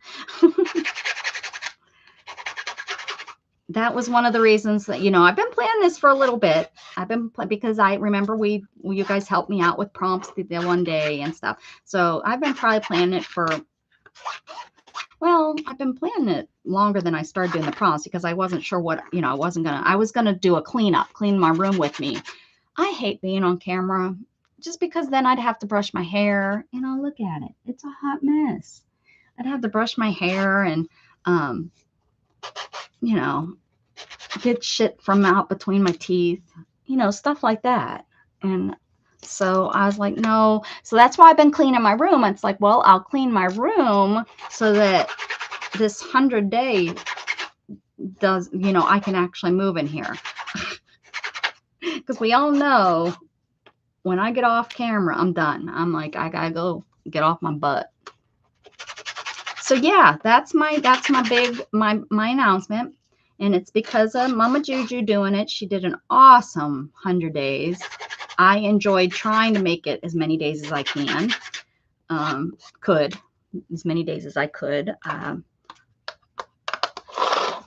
That was one of the reasons that, you know, I've been planning this for a little bit. Because I remember you guys helped me out with prompts the one day and stuff. So I've been probably planning it for, well, I've been planning it longer than I started doing the prompts because I wasn't sure what, you know, I was going to do a cleanup, clean my room with me. I hate being on camera just because then I'd have to brush my hair. You know, look at it. It's a hot mess. I'd have to brush my hair and, you know, get shit from out between my teeth, you know, stuff like that. And so I was like, no. So that's why I've been cleaning my room. It's like, well, I'll clean my room so that this 100-day does, you know, I can actually move in here. Because we all know when I get off camera, I'm done. I'm like, I gotta go get off my butt. So yeah, that's my announcement. And it's because of Mama Juju doing it. She did an awesome 100 days. I enjoyed trying to make it as many days as I can. As many days as I could.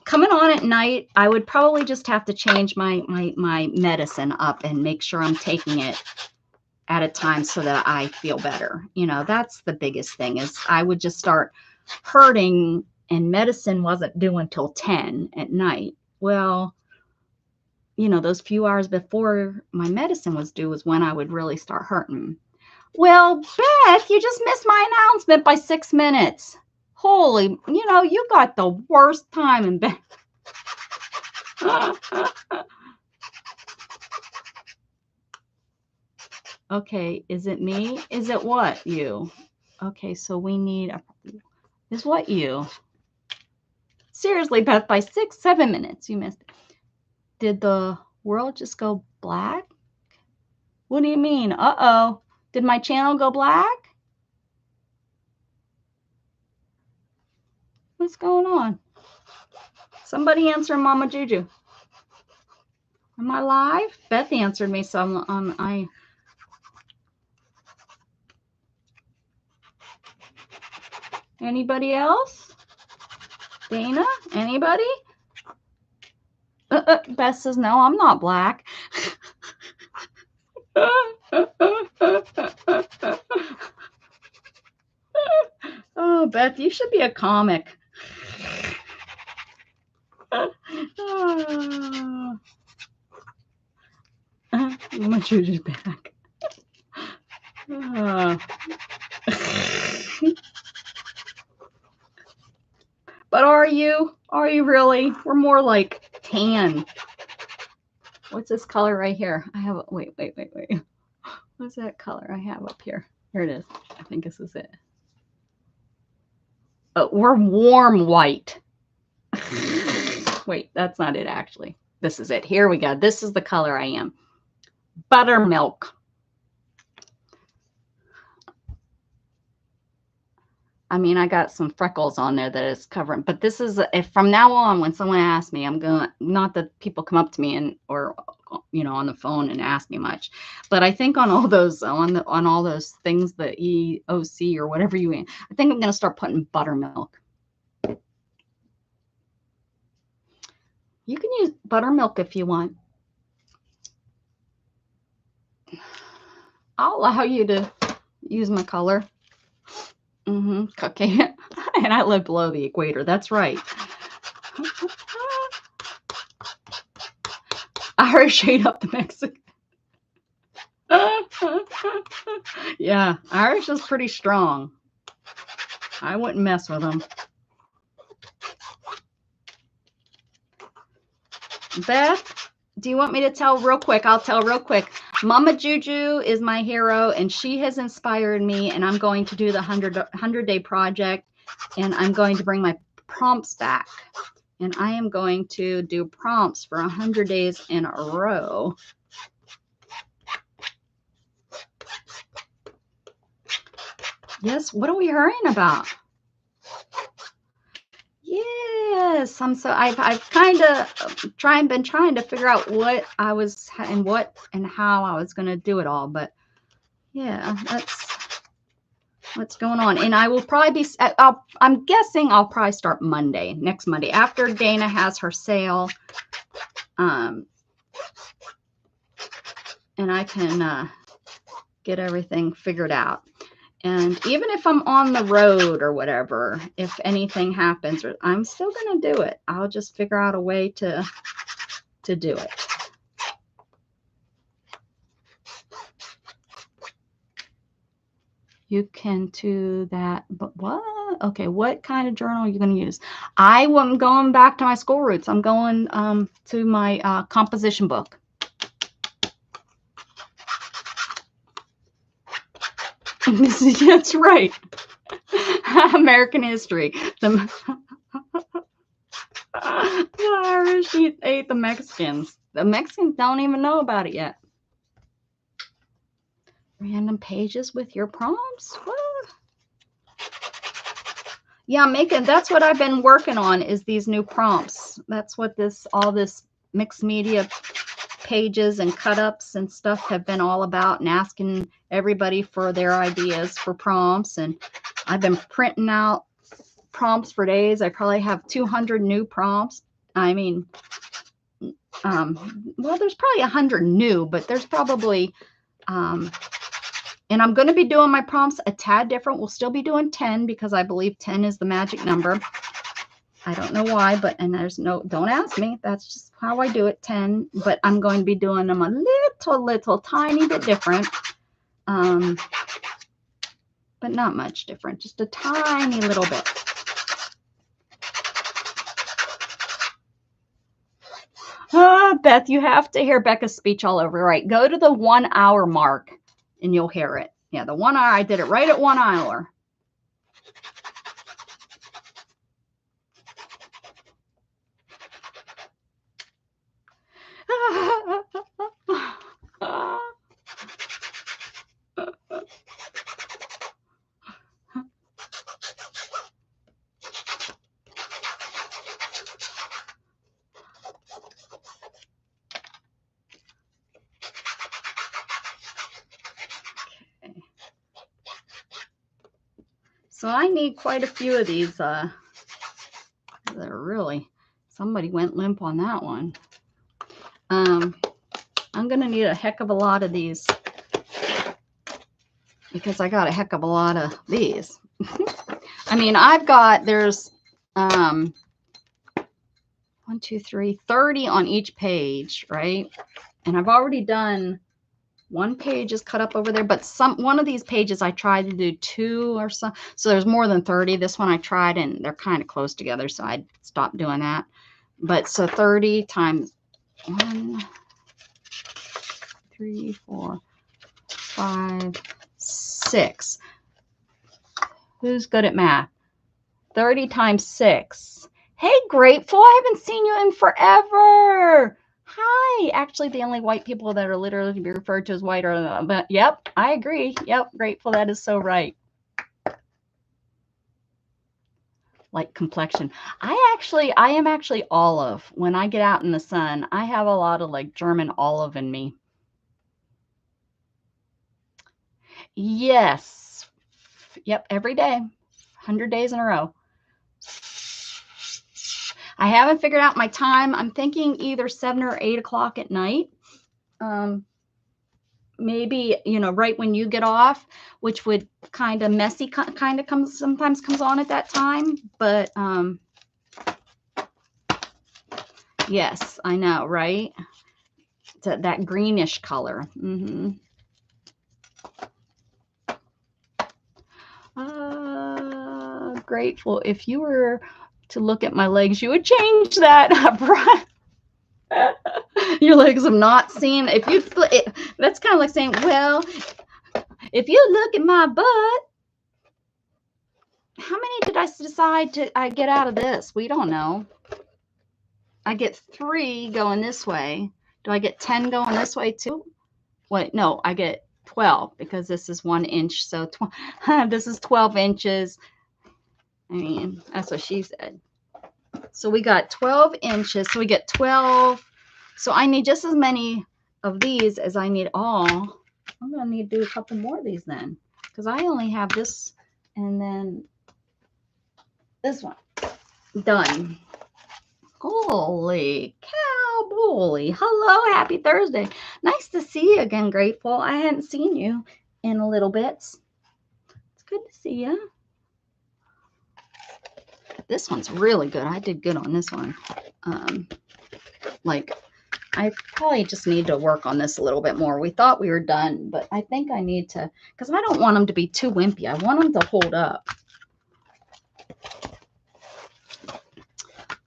Coming on at night, I would probably just have to change my medicine up and make sure I'm taking it at a time so that I feel better. You know, that's the biggest thing is I would just start hurting and medicine wasn't due until 10 at night. Well, you know, those few hours before my medicine was due was when I would really start hurting. Well, Beth, you just missed my announcement by 6 minutes. Holy, you know, you got the worst time in bed. Okay, is it me? Is it what, you? Okay, so we need is what you? Seriously, Beth, by 7 minutes, you missed it. Did the world just go black? What do you mean? Uh-oh. Did my channel go black? What's going on? Somebody answer Mama Juju. Am I live? Beth answered me, so I. Anybody else? Dana? Anybody? Beth says, no, I'm not black. Oh, Beth, you should be a comic. My Juju's back. But are you? Are you really? We're more like tan. What's this color right here? I have, wait. What's that color I have up here? Here it is. I think this is it. We're warm white. Wait, that's not it actually. This is it. Here we go. This is the color I am. Buttermilk. I mean, I got some freckles on there that is covering, but this is, if from now on, when someone asks me, I'm going to, not that people come up to me and, or, you know, on the phone and ask me much, but I think on all those, on all those things, the EOC or whatever you, I think I'm going to start putting buttermilk. You can use buttermilk if you want. I'll allow you to use my color. Okay. And I live below the equator. That's right. Irish shade up the Mexican. Yeah, Irish is pretty strong. I wouldn't mess with them. Beth, do you want me to tell real quick? I'll tell real quick. Mama Juju is my hero, and she has inspired me, and I'm going to do the 100-day project, and I'm going to bring my prompts back, and I am going to do prompts for 100 days in a row. Yes, what are we hurrying about? Yes, I've kind of been trying to figure out what I was and how I was going to do it all, but yeah, what's going on. And I will probably be, I'm guessing I'll probably start Monday, next Monday, after Dana has her sale. And I can get everything figured out. And even if I'm on the road or whatever, if anything happens, I'm still going to do it. I'll just figure out a way to do it. You can do that, but what? Okay, what kind of journal are you going to use? I am going back to my school roots. I'm going to my composition book. That's right. American history. The Irish ate the Mexicans. The Mexicans don't even know about it yet. Random pages with your prompts? What? Yeah, that's what I've been working on, is these new prompts. That's what all this mixed media pages and cut-ups and stuff have been all about, and asking everybody for their ideas for prompts. And I've been printing out prompts for days. I probably have 200 new prompts. I mean, well, there's probably 100 new, but there's probably and I'm going to be doing my prompts a tad different. We'll still be doing 10 because I believe 10 is the magic number. I don't know why, but, and there's no, don't ask me. That's just how I do it, 10. But I'm going to be doing them a little tiny bit different. But not much different, just a tiny little bit. Beth, you have to hear Becca's speech all over. Right, go to the 1 hour mark and you'll hear it. Yeah, the 1 hour, I did it right at 1 hour. So I need quite a few of these. They're really, somebody went limp on that one. I'm going to need a heck of a lot of these because I got a heck of a lot of these. I mean, there's 1, 2, 3, 30 on each page, right? And I've already done one page is cut up over there, but one of these pages I tried to do 2 or so. So there's more than 30. This one I tried and they're kind of close together, so I stopped doing that. But so 30 times 1, 3, 4, 5, 6. Who's good at math? 30 times 6. Hey, Grateful, I haven't seen you in forever. Hi. Actually, the only white people that are literally to be referred to as white are, but yep, I agree. Yep, Grateful, that is so right. Like complexion. I am actually olive. When I get out in the sun, I have a lot of like German olive in me. Yes. Yep, every day. 100 days in a row. I haven't figured out my time. I'm thinking either 7 or 8 o'clock at night. Maybe, you know, right when you get off, which would kind of messy, kind of sometimes comes on at that time. But yes, I know, right? It's that greenish color. Grateful. If you were to look at my legs, you would change that. Your legs have not seen. If you, that's kind of like saying, well, if you look at my butt, how many did I decide I get out of this? We don't know. I get 3 going this way. Do I get 10 going this way too? Wait, no, I get 12 because this is 1 inch. So this is 12 inches. I mean, that's what she said. So we got 12 inches. So we get 12. So I need just as many of these as I need all. I'm going to need to do a couple more of these then, because I only have this And then this one. Done. Holy cow, bully. Hello, happy Thursday. Nice to see you again, Grateful. I hadn't seen you in a little bit. It's good to see you. This one's really good. I did good on this one. Like, I probably just need to work on this a little bit more. We thought we were done, but I think I need to, because I don't want them to be too wimpy. I want them to hold up.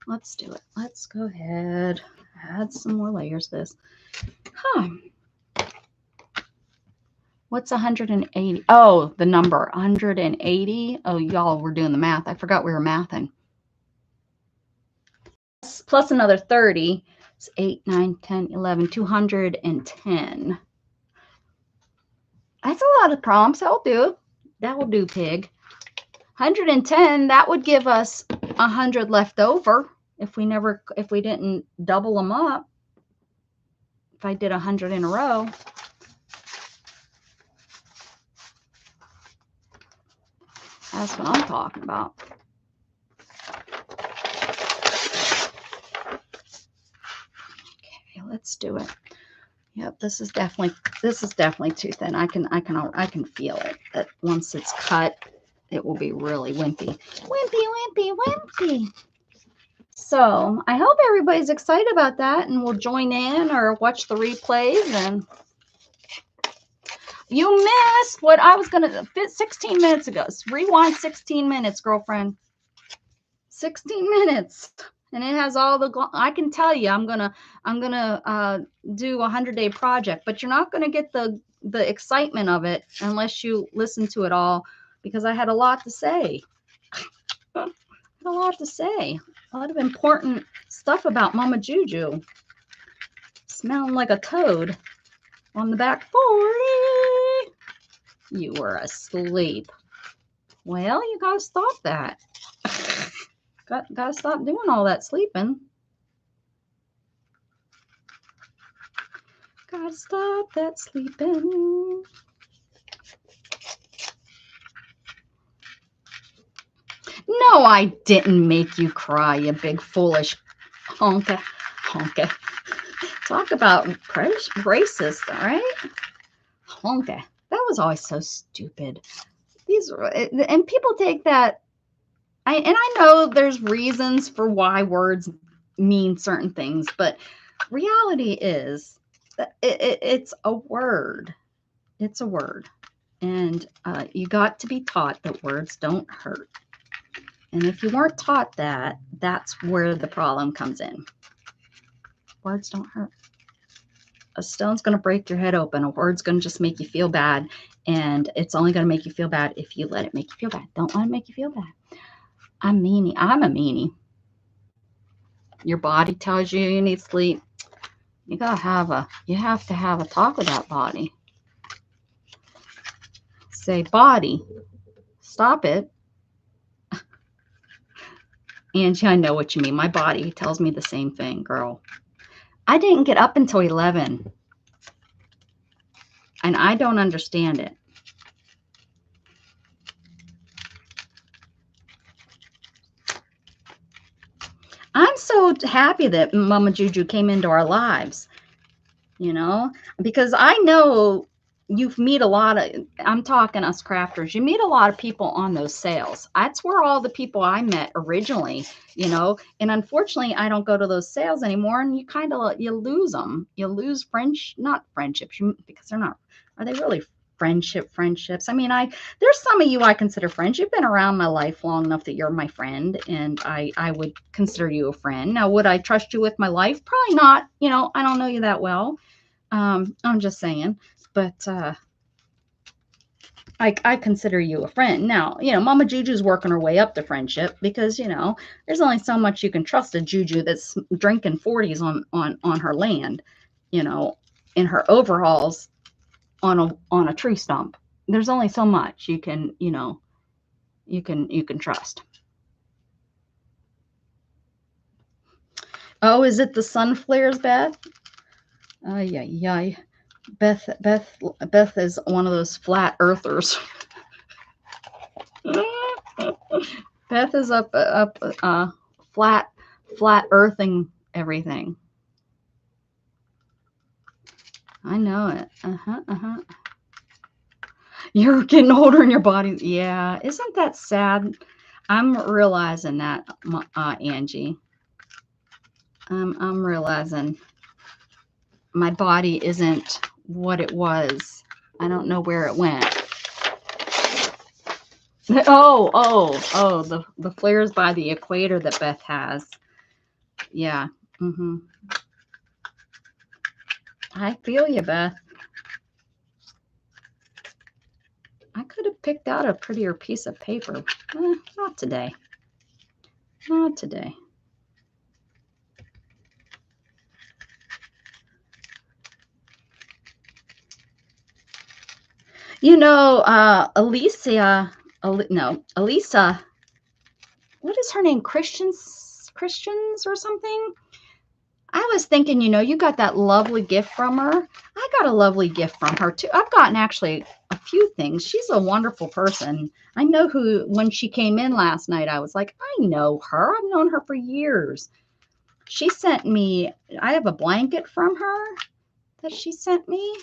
Let's do it. Let's go ahead. Add some more layers to this. Huh. What's 180? Oh, the number 180. Oh, y'all were doing the math. I forgot we were mathing. Plus another 30. It's 8, 9, 10, 11, 210. That's a lot of prompts. That'll do. That will do, pig. 110, that would give us 100 left over if we didn't double them up. If I did 100 in a row. That's what I'm talking about. Okay, let's do it. Yep, this is definitely too thin. I can feel it. That once it's cut, it will be really wimpy. Wimpy. So I hope everybody's excited about that and will join in or watch the replays. And you missed what I was gonna fit 16 minutes ago. Rewind 16 minutes, girlfriend. 16 minutes. And it has all the, I can tell you, I'm gonna do a 100-day project, but you're not gonna get the excitement of it unless you listen to it all, because I had a lot to say. A lot of important stuff about Mama Juju. Smelling like a toad on the back 40. You were asleep. Well, you gotta stop that. Gotta stop doing all that sleeping. Gotta stop that sleeping. No, I didn't make you cry, you big foolish honka. Talk about racist, all right? Honka. That was always so stupid. And people take that. I know there's reasons for why words mean certain things, but reality is that it's a word. It's a word. And you got to be taught that words don't hurt. And if you weren't taught that, that's where the problem comes in. Words don't hurt. A stone's going to break your head open. A word's going to just make you feel bad. And it's only going to make you feel bad if you let it make you feel bad. Don't let it make you feel bad. I'm a meanie. Your body tells you you need sleep. You have to have a talk with that body. Say, body, stop it. Angie, I know what you mean. My body tells me the same thing, girl. I didn't get up until 11. And I don't understand it. I'm so happy that Mama Juju came into our lives, you know, because I know you meet a lot of, I'm talking us crafters, you meet a lot of people on those sales. That's where all the people I met originally, you know, and unfortunately I don't go to those sales anymore, and you lose them. You lose not friendships, because they're not, are they really friendships? I mean, there's some of you I consider friends. You've been around my life long enough that you're my friend, and I would consider you a friend. Now, would I trust you with my life? Probably not. You know, I don't know you that well. I'm just saying. But I consider you a friend. Now, you know, Mama Juju's working her way up to friendship, because, you know, there's only so much you can trust a Juju that's drinking 40s on her land, you know, in her overalls on a tree stump. There's only so much you can, you know, you can trust. Oh, is it the sun flares, Beth? Yeah. Beth is one of those flat earthers. Beth is up, flat earthing everything. I know it. You're getting older in your body. Yeah, isn't that sad? I'm realizing that, Angie. I'm realizing my body isn't what it was. I don't know where it went. Oh, the flares by the equator that Beth has. Yeah. I feel you, Beth. I could have picked out a prettier piece of paper. Not today. Not today. You know, Elisa, what is her name? Christians or something? I was thinking, you know, you got that lovely gift from her. I got a lovely gift from her too. I've gotten actually a few things. She's a wonderful person. I know who, when she came in last night, I was like, I know her. I've known her for years. She sent me, I have a blanket from her that she sent me.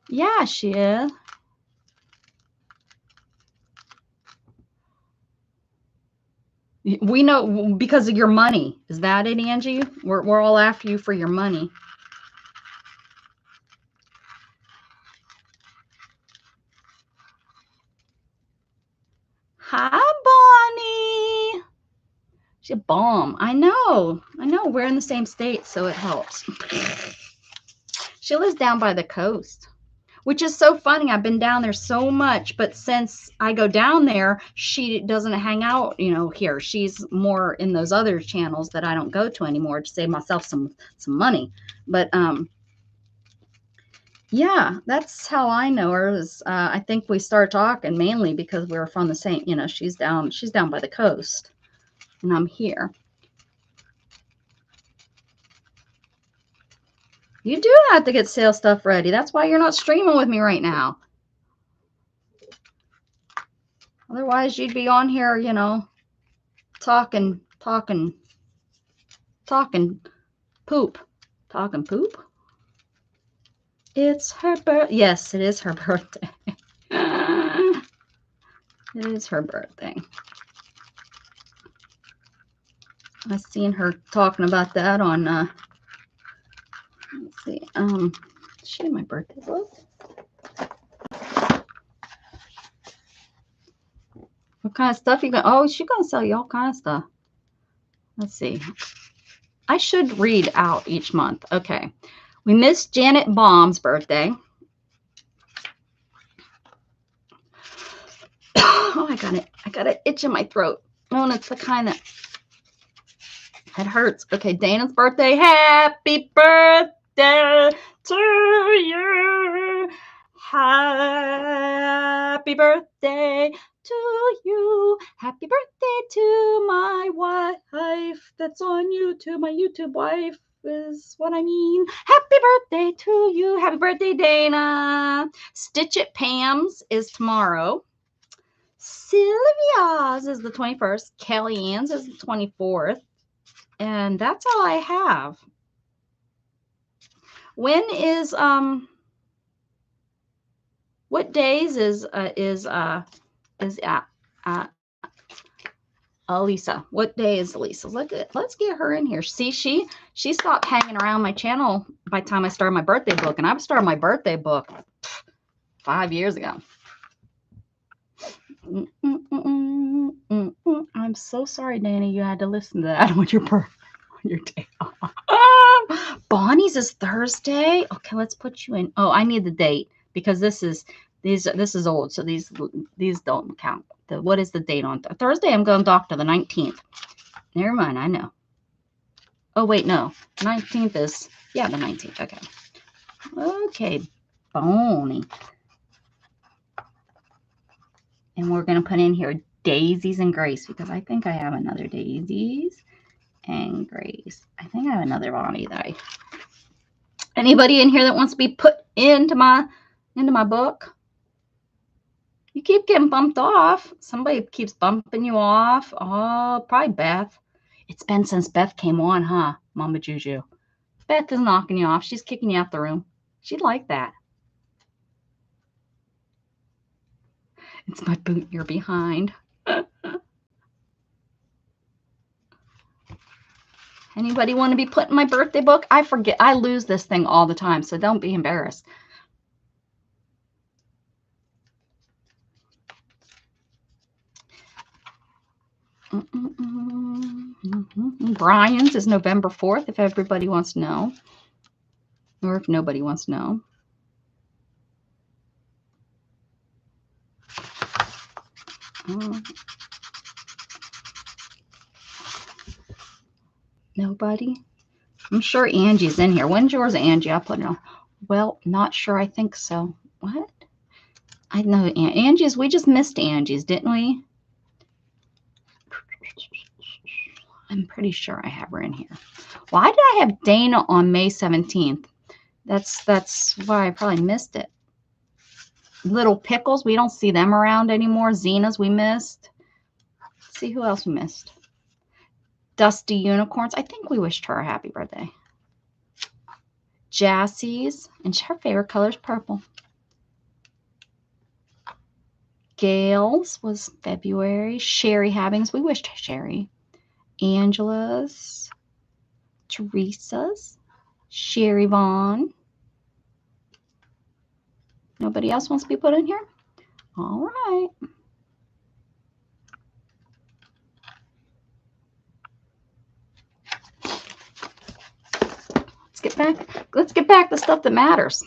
Yeah, she is. We know because of your money. Is that it, Angie? We're all after you for your money. Hi, Bonnie. She's a bomb. I know. We're in the same state, so it helps. She lives down by the coast, which is so funny. I've been down there so much, but since I go down there, she doesn't hang out, you know, here. She's more in those other channels that I don't go to anymore to save myself some money. But yeah, that's how I know her. Is I think we started talking mainly because we were from the same, you know, she's down by the coast and I'm here. You do have to get sale stuff ready. That's why you're not streaming with me right now. Otherwise, you'd be on here, you know, talking poop. Talking poop? It's her birthday. Yes, it is her birthday. It is her birthday. I've seen her talking about that on, let's see, show my birthday book. What kind of stuff you got? Oh, she's going to sell you all kind of stuff. Let's see. I should read out each month. Okay. We missed Janet Baum's birthday. Oh, I got an itch in my throat. Oh, and it's the kind that it hurts. Okay, Dana's birthday. Happy birthday to you. Happy birthday to you. Happy birthday to my wife that's on YouTube. My YouTube wife is what I mean. Happy birthday to you. Happy birthday, Dana. Stitch It Pam's is tomorrow. Sylvia's is the 21st. Kellyanne's is the 24th. And that's all I have. When is what days is Elisa? What day is Elisa? Let's get her in here. See, she stopped hanging around my channel by the time I started my birthday book, and I started my birthday book 5 years ago. I'm so sorry, Danny, you had to listen to that on your day off. Bonnie's is Thursday. Okay, let's put you in. Oh, I need the date because this is old, so these don't count. What is the date on Thursday? I'm going doctor the 19th. Never mind, I know. Oh wait, no, 19th is the 19th. Okay, Bonnie. And we're going to put in here Daisies and Grace because I think I have another Daisies and Grace. I think I have another Bonnie that anybody in here that wants to be put into my into my book. You keep getting bumped off. Somebody keeps bumping you off. Oh, probably Beth. It's been since Beth came on, huh, Mama Juju? Beth is knocking you off. She's kicking you out the room. She'd like that. It's my boot you're behind. Anybody want to be put in my birthday book? I forget. I lose this thing all the time, so don't be embarrassed. Brian's is November 4th, if everybody wants to know. Or if nobody wants to know. Nobody? I'm sure Angie's in here. When's yours, Angie? I'll put it on. Well, not sure. I think so. What? I know Angie's. We just missed Angie's, didn't we? I'm pretty sure I have her in here. Why did I have Dana on May 17th? That's why I probably missed it. Little Pickles, we don't see them around anymore. Zena's we missed. Let's see who else we missed. Dusty Unicorns. I think we wished her a happy birthday. Jassie's, and her favorite color is purple. Gail's was February. Sherry Havings, we wished Sherry. Angela's. Teresa's. Sherry Vaughn. Nobody else wants to be put in here? All right. Let's get back to stuff that matters.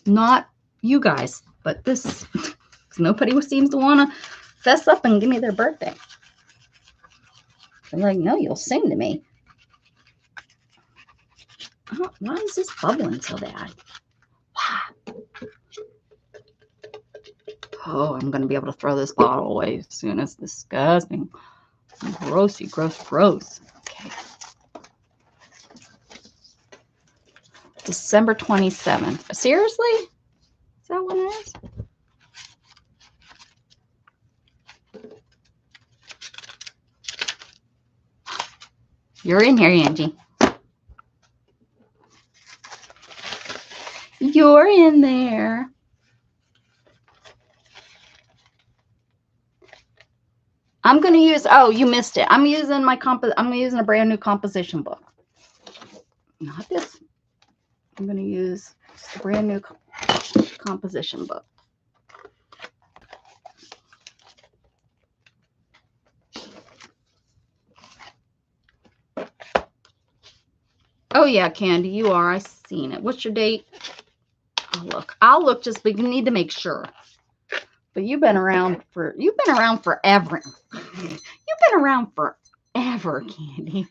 Not you guys, but this. Nobody seems to want to fess up and give me their birthday. They're like, no, you'll sing to me. Oh, why is this bubbling so bad? Oh, I'm going to be able to throw this bottle away soon. It's disgusting. Grossy, gross, gross. Okay. December 27th. Seriously? Is that what it is? You're in here, Angie. You're in there. I'm going to use, oh, you missed it. I'm using a brand new composition book. Not this. I'm going to use a brand new composition book. Oh yeah, Candy, you are. I seen it. What's your date? I'll look just, but you need to make sure. But you've been around forever. You've been around forever, Candy.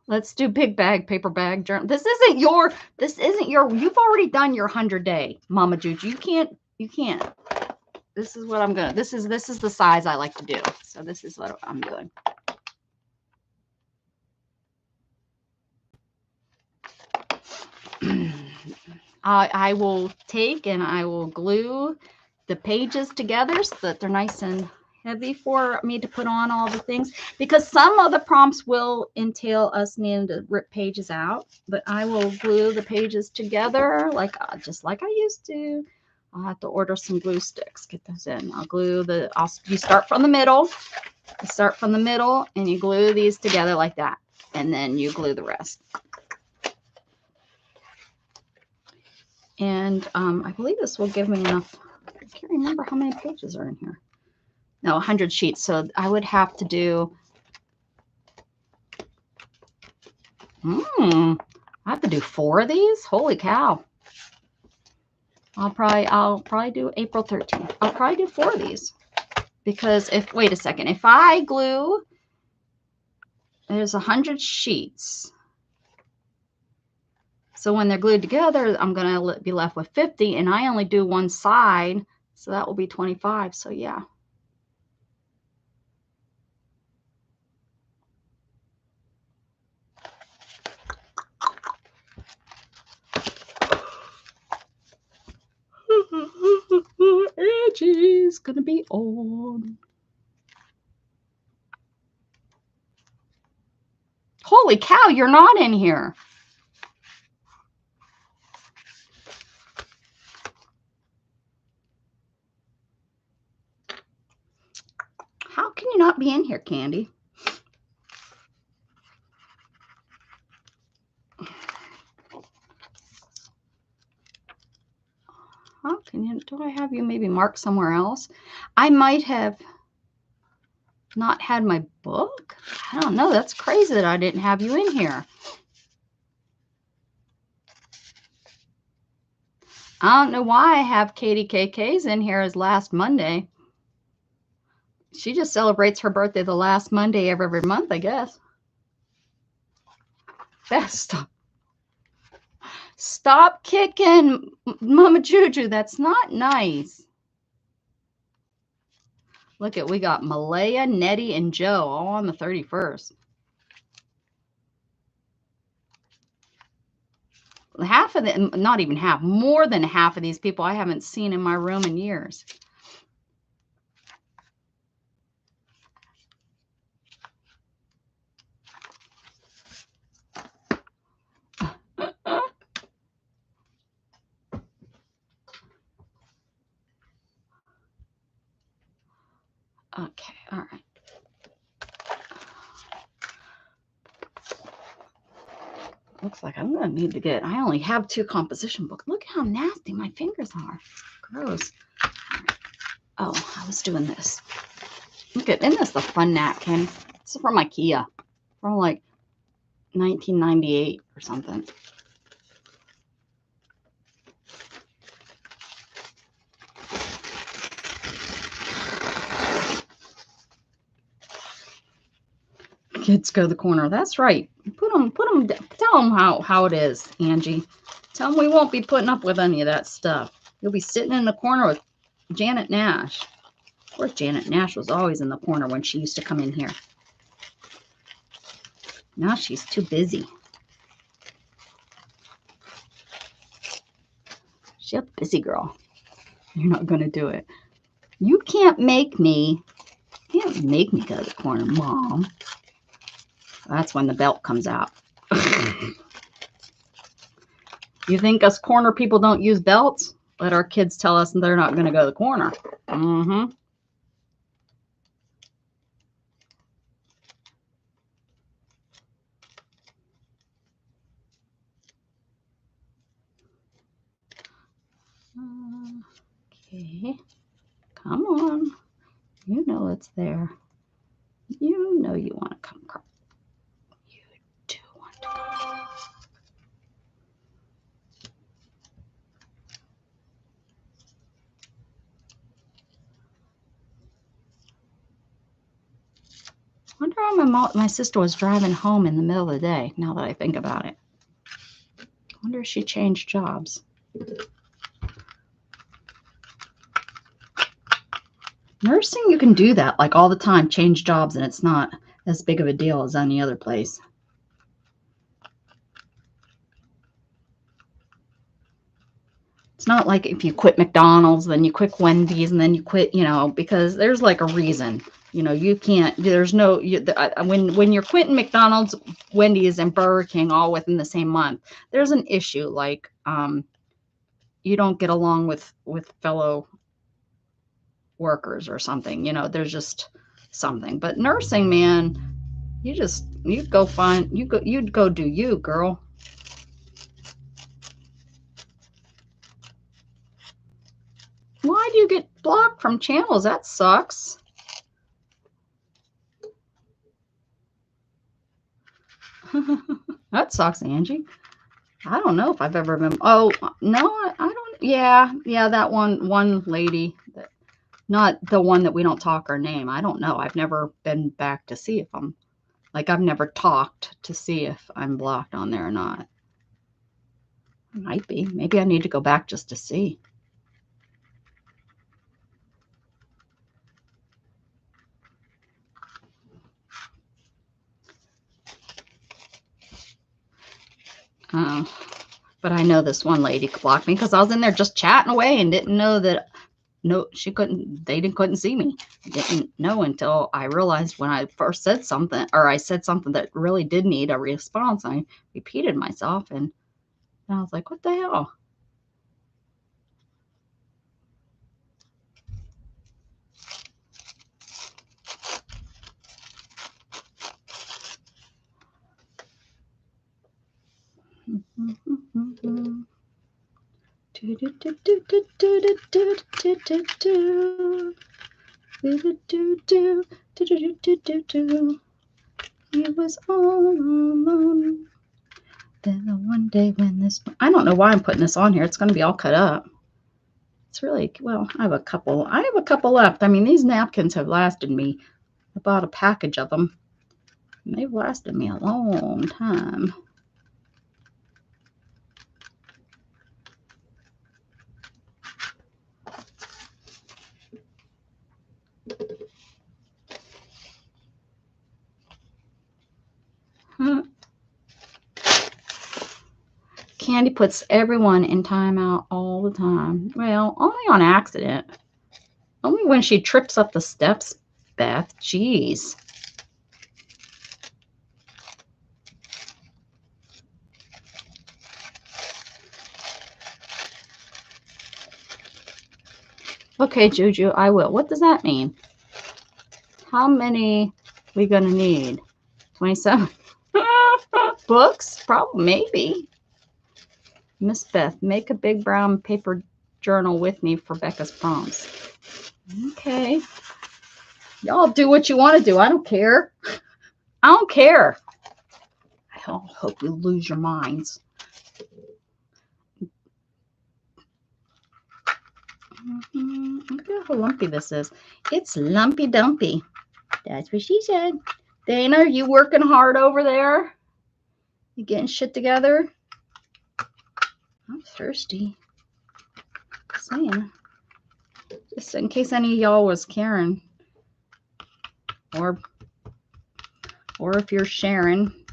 Let's do big bag, paper bag journal. This isn't your, you've already done your 100-day, Mama Juju. You can't. This is what I'm going to, this is the size I like to do. So this is what I'm doing. I will take and I will glue the pages together so that they're nice and heavy for me to put on all the things, because some of the prompts will entail us needing to rip pages out, but I will glue the pages together just like I used to. I'll have to order some glue sticks, get those in. I'll glue you start from the middle. You start from the middle and you glue these together like that, and then you glue the rest. And I believe this will give me enough. I can't remember how many pages are in here. No, 100 sheets. So I would have to do. I have to do 4 of these. Holy cow! I'll probably do April 13th. I'll probably do 4 of these, because wait a second, if I glue, there's 100 sheets. So when they're glued together, I'm going to be left with 50, and I only do one side, so that will be 25. So yeah. going to be on. Holy cow, you're not in here. How can you not be in here, Candy? How can you? Do I have you maybe marked somewhere else? I might have not had my book. I don't know. That's crazy that I didn't have you in here. I don't know why I have Katie KK's in here as last Monday. She just celebrates her birthday the last Monday of every month, I guess. Stop kicking Mama Juju. That's not nice. Look at, we got Malaya, Nettie, and Joe all on the 31st. Half of them, not even half, more than half of these people I haven't seen in my room in years. Okay, all right. Looks like I'm going to need to get, I only have 2 composition books. Look how nasty my fingers are. Gross. Oh, I was doing this. Look at, isn't this the fun napkin? This is from IKEA. From like 1998 or something. Kids go to the corner. That's right. Put them, tell them how it is, Angie. Tell them we won't be putting up with any of that stuff. You'll be sitting in the corner with Janet Nash. Of course, Janet Nash was always in the corner when she used to come in here. Now she's too busy. She's a busy girl. You're not going to do it. You can't make me. You can't make me go to the corner, Mom. That's when the belt comes out. You think us corner people don't use belts? Let our kids tell us they're not going to go to the corner. Mm-hmm. Okay. Come on. You know it's there. You know you want to come across. You do want to come. I wonder how my sister was driving home in the middle of the day, now that I think about it. I wonder if she changed jobs. Nursing, you can do that like all the time, change jobs, and it's not as big of a deal as any other place. It's not like if you quit McDonald's, then you quit Wendy's, and then you quit, you know, because there's like a reason. You know, you can't, there's no, when you're quitting McDonald's, Wendy's, and Burger King all within the same month, there's an issue. Like, you don't get along with fellow workers or something, you know, there's just something. But nursing, man, you'd go do you, girl. Why do you get blocked from channels? That sucks. That sucks, Angie. I don't know if I've ever been. Oh no, I don't. Yeah, that one lady, not the one that we don't talk her name. I don't know. I've never been back to see if I'm, like, I've never talked to see if I'm blocked on there or not. I might be. Maybe I need to go back just to see. But I know this one lady blocked me because I was in there just chatting away and didn't know that no, they couldn't see me. I didn't know until I realized when I first said something, or I said something that really did need a response. I repeated myself, and I was like, what the hell? It was all alone. Then the one day when this, I don't know why I'm putting this on here. It's going to be all cut up. It's really, well, I have a couple left. I mean, these napkins have lasted me. I bought a package of them. And they've lasted me a long time. Candy puts everyone in timeout all the time. Well, only on accident. Only when she trips up the steps, Beth. Jeez. Okay, Juju, I will. What does that mean? How many we gonna need? 27 books? Probably, maybe. Miss Beth, make a big brown paper journal with me for Becca's prompts. Okay. Y'all do what you want to do. I don't care. I don't care. I hope you lose your minds. Look at how lumpy this is. It's lumpy dumpy. That's what she said. Dana, are you working hard over there? You getting shit together? I'm thirsty. Just saying. Just in case any of y'all was Karen. Or if you're Sharon.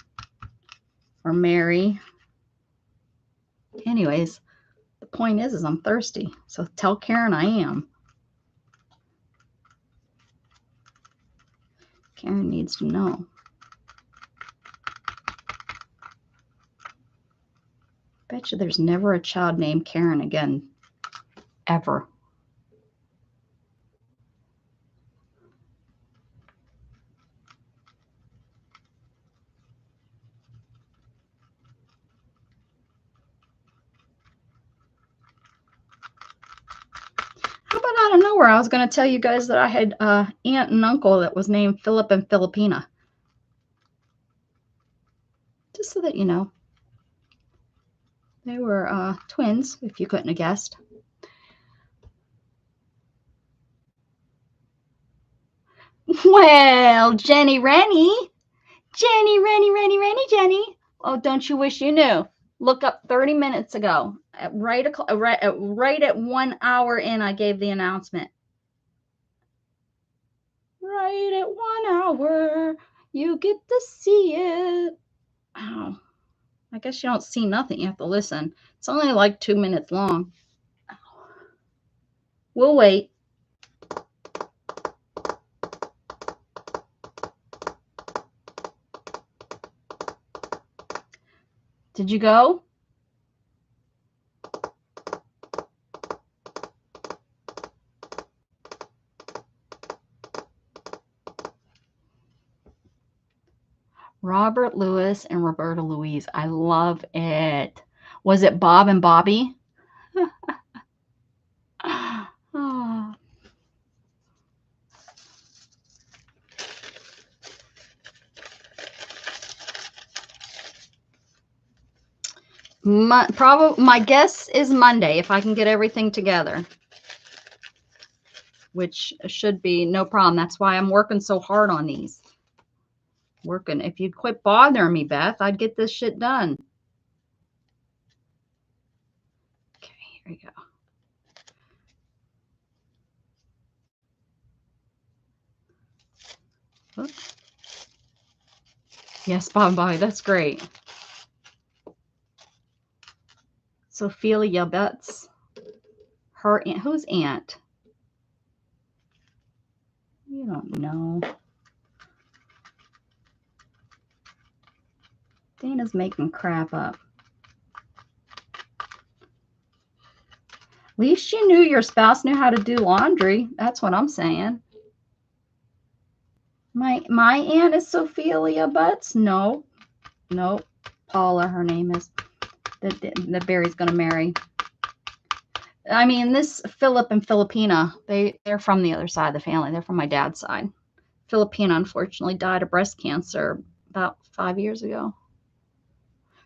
Or Mary. Anyways, the point is I'm thirsty. So tell Karen I am. Karen needs to know. Bet you there's never a child named Karen again. Ever. How about out of nowhere, I was going to tell you guys that I had aunt and uncle that was named Philip and Filipina. Just so that you know. They were twins, if you couldn't have guessed. Well, Jenny Rennie. Jenny. Oh, don't you wish you knew? Look up 30 minutes ago. Right at 1 hour in, I gave the announcement. Right at 1 hour, you get to see it. Oh, I guess you don't see nothing. You have to listen. It's only like 2 minutes long. We'll wait. Did you go? Robert Louis and Roberta Louise. I love it. Was it Bob and Bobby? Oh. My guess is Monday if I can get everything together, which should be no problem. That's why I'm working so hard on these. If you'd quit bothering me, Beth, I'd get this shit done. Okay, here we go. Oops. Yes, Bobby, that's great. Sophia Betts. Her aunt. Whose aunt? You don't know. Dana's making crap up. At least you knew your spouse knew how to do laundry. That's what I'm saying. My aunt is Sophia Butts? No. Nope. Paula, her name is. That Barry's going to marry. I mean, this Philip and Filipina, they're from the other side of the family. They're from my dad's side. Filipina, unfortunately, died of breast cancer about 5 years ago.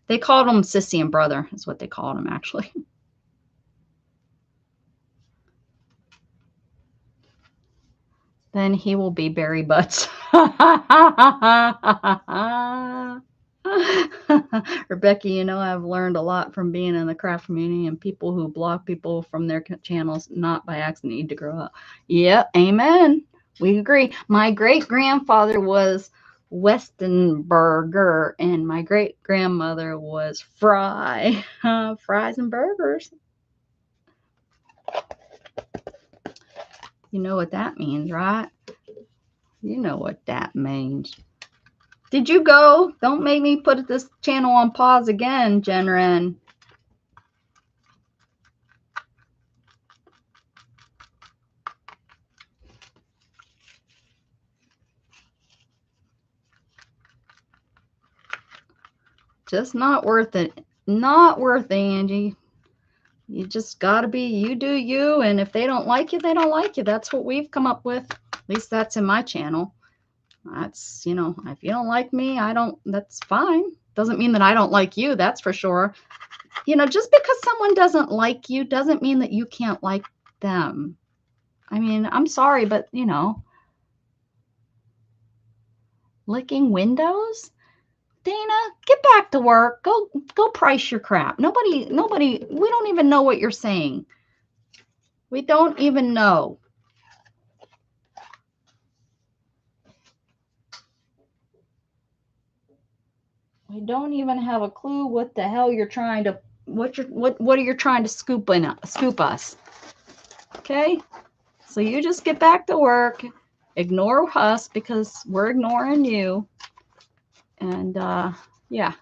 They called him Sissy and Brother, is what they called him, actually. Then he will be Barry Butts. Rebecca, you know, I've learned a lot from being in the craft community, and people who block people from their channels, not by accident, need to grow up. Yep, amen. We agree. My great-grandfather was Westenberger, and my great-grandmother was Fry. Fries and burgers. You know what that means, right? You know what that means. Did you go? Don't make me put this channel on pause again, Jenren. Just not worth it. Not worth it, Angie. You just got to be, you do you. And if they don't like you, they don't like you. That's what we've come up with. At least that's in my channel. That's, you know, if you don't like me, that's fine. Doesn't mean that I don't like you. That's for sure. You know, just because someone doesn't like you doesn't mean that you can't like them. I mean, I'm sorry, but, you know, licking windows? Dana, get back to work. Go price your crap. Nobody, we don't even know what you're saying. We don't even know. We don't even have a clue what the hell you're trying to, what are you trying to scoop us. Okay? So you just get back to work. Ignore us because we're ignoring you. And yeah.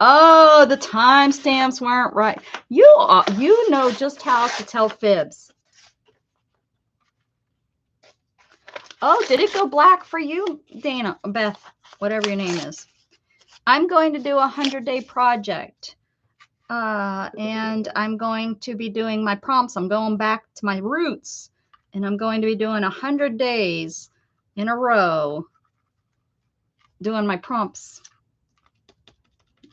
Oh, the timestamps weren't right. You know just how to tell fibs. Oh, did it go black for you, Dana, Beth, whatever your name is? I'm going to do a 100-day project. And I'm going to be doing my prompts. I'm going back to my roots. And I'm going to be doing 100 days in a row doing my prompts.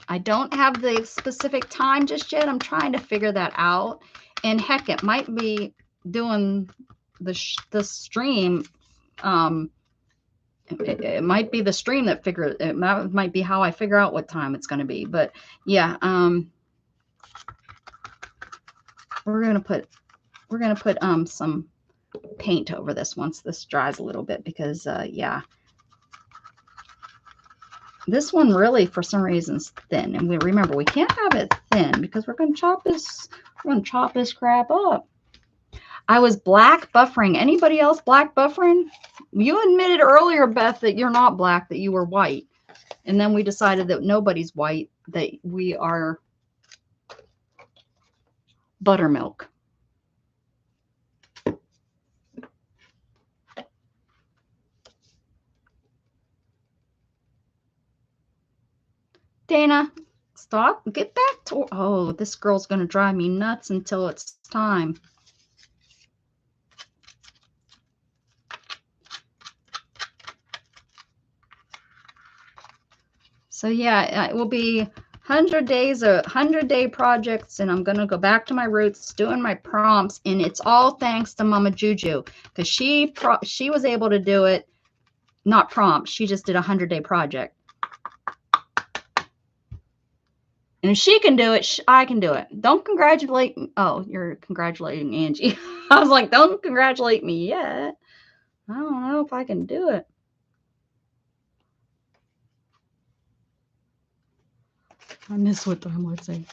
I don't have the specific time just yet. I'm trying to figure that out. And heck, it might be doing the stream. It might be the stream that might be how I figure out what time it's going to be. But yeah, we're gonna put some paint over this once this dries a little bit, because yeah, this one really for some reason is thin, and we remember we can't have it thin because we're gonna chop this crap up. I was black buffering. Anybody else black buffering? You admitted earlier, Beth, that you're not black, that you were white, and then we decided that nobody's white, that we are buttermilk. Dana, stop. Get back to... Oh, this girl's going to drive me nuts until it's time. So yeah, it will be 100 days, 100-day projects, and I'm going to go back to my roots, doing my prompts, and it's all thanks to Mama Juju, because she was able to do it, not prompt. She just did a 100-day project. And if she can do it, I can do it. Don't congratulate me. Oh, you're congratulating Angie. I was like, don't congratulate me yet. I don't know if I can do it. I miss what I'm saying.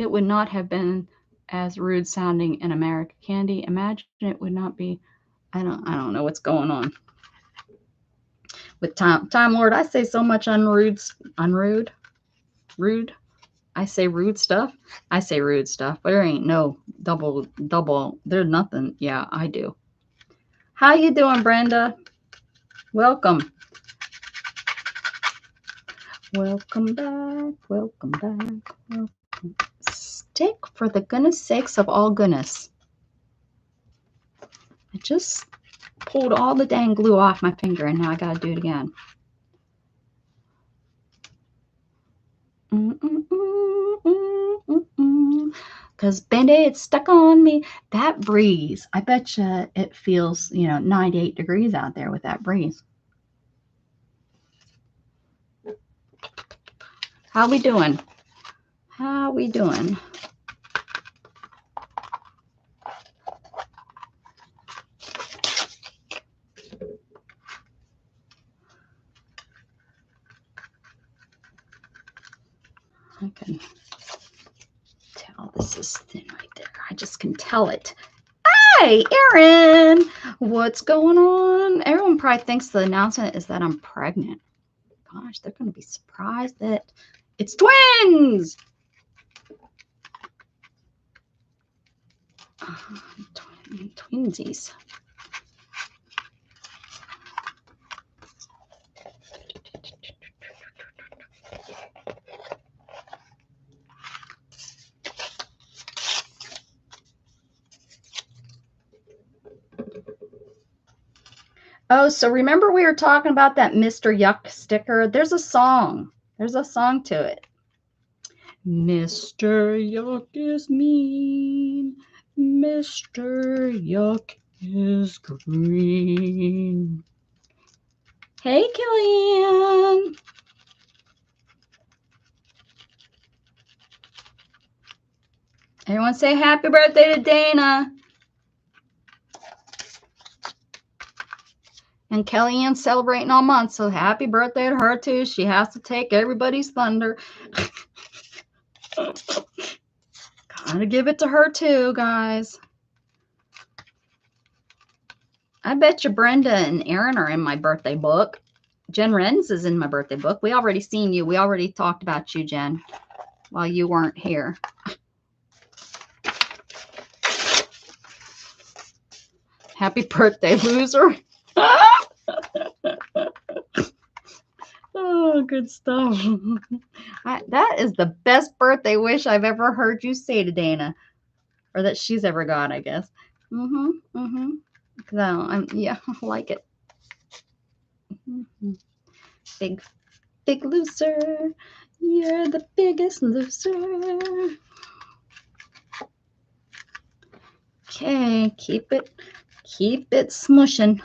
It would not have been as rude sounding in America. Candy, imagine it would not be. I don't know what's going on with Time Lord. I say so much rude. I say rude stuff. I say rude stuff, but there ain't no double. There's nothing. Yeah, I do. How you doing, Brenda? Welcome. Welcome back. Welcome back. Welcome. Stick, for the goodness sakes of all goodness. I just pulled all the dang glue off my finger, and now I gotta do it again. Because Band-Aid's stuck on me. That breeze, I bet you it feels, 98 degrees out there with that breeze. How we doing? How we doing? I can tell this is thin right there. I just can tell it. Hey, Erin, what's going on? Everyone probably thinks the announcement is that I'm pregnant. Gosh, they're going to be surprised that it's twins. Twinsies. Oh, so remember we were talking about that Mr. Yuck sticker? There's a song. There's a song to it. Mr. Yuck is mean. Mr. Yuck is green. Hey, Killian. Everyone say happy birthday to Dana. And Kellyanne's celebrating all month, so happy birthday to her, too. She has to take everybody's thunder. Gotta give it to her, too, guys. I bet you Brenda and Erin are in my birthday book. Jen Renz is in my birthday book. We already seen you. We already talked about you, Jen, while you weren't here. Happy birthday, loser. Oh, good stuff. That is the best birthday wish I've ever heard you say to Dana, or that she's ever got, I guess. So yeah, I like it. Big loser. You're the biggest loser. Okay, keep it smushing.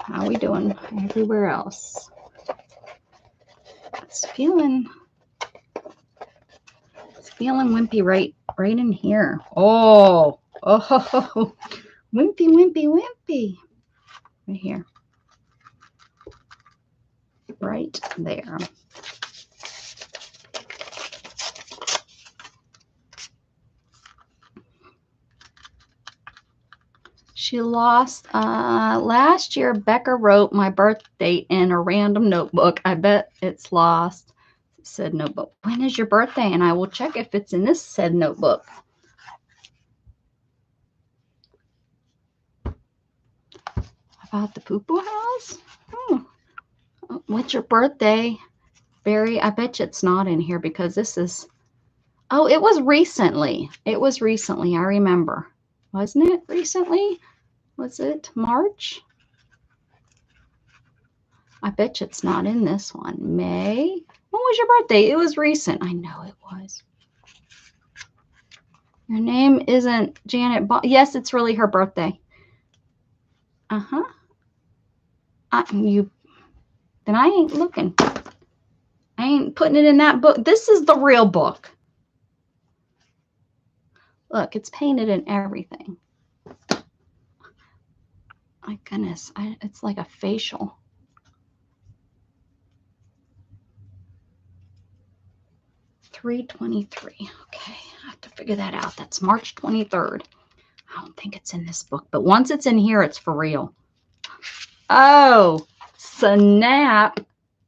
How are we doing everywhere else? It's feeling wimpy right in here. Oh, wimpy. Right here. Right there. She lost last year. Becca wrote my birth date in a random notebook. I bet it's lost. Said notebook. When is your birthday? And I will check if it's in this said notebook. About the poo-poo house? What's your birthday, Barry? I bet you it's not in here because this is. Oh, it was recently. I remember. Wasn't it recently? Was it March? I bet you it's not in this one. May? When was your birthday? It was recent. I know it was. Your name isn't Janet. Yes, it's really her birthday. Then I ain't looking. I ain't putting it in that book. This is the real book. Look, it's painted and everything. My goodness, it's like a facial. 3/23. Okay, I have to figure that out. That's March 23rd. I don't think it's in this book, but once it's in here, it's for real. Oh, snap.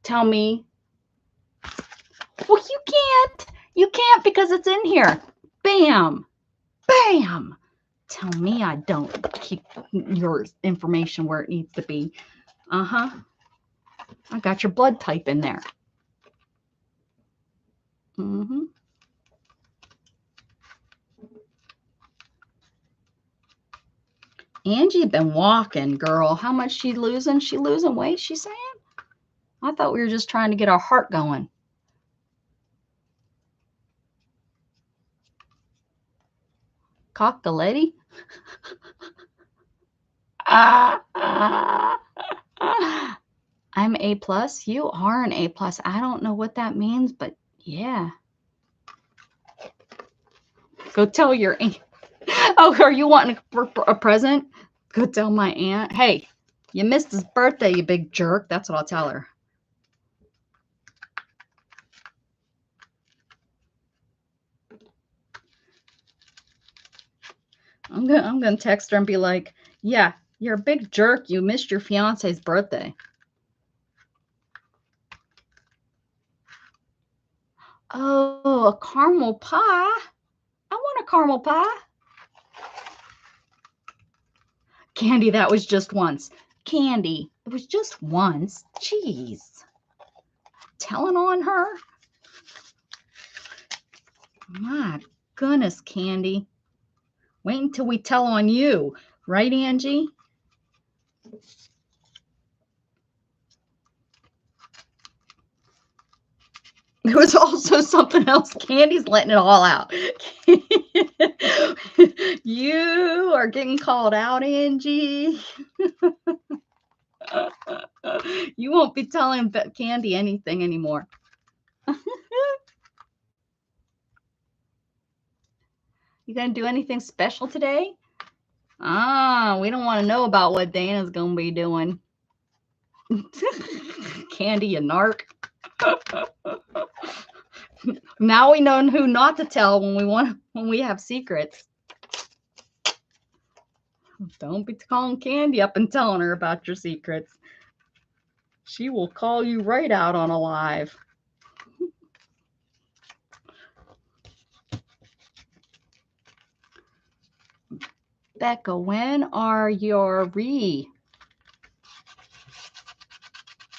Tell me. Well, you can't. You can't because it's in here. Bam. Bam. Tell me I don't keep your information where it needs to be. Uh-huh. I got your blood type in there. Mm-hmm. Angie been walking, girl. How much she losing? She losing weight, she's saying? I thought we were just trying to get our heart going. Cockalotti? I'm A+. You are an A+. I don't know what that means, but yeah. Go tell your aunt. Oh, are you wanting a present? Go tell my aunt. Hey, you missed his birthday, you big jerk. That's what I'll tell her. I'm gonna text her and be like, yeah, you're a big jerk. You missed your fiance's birthday. Oh, a caramel pie. I want a caramel pie. Candy, that was just once. Candy, it was just once. Jeez. Telling on her? My goodness, Candy. Wait until we tell on you. Right, Angie? There was also something else. Candy's letting it all out. You are getting called out, Angie. You won't be telling Candy anything anymore. You gonna do anything special today? We don't want to know about what Dana's gonna be doing. Candy and narc. Now we know who not to tell when we have secrets. Don't be calling Candy up and telling her about your secrets. She will call you right out on a live. Becca, when are your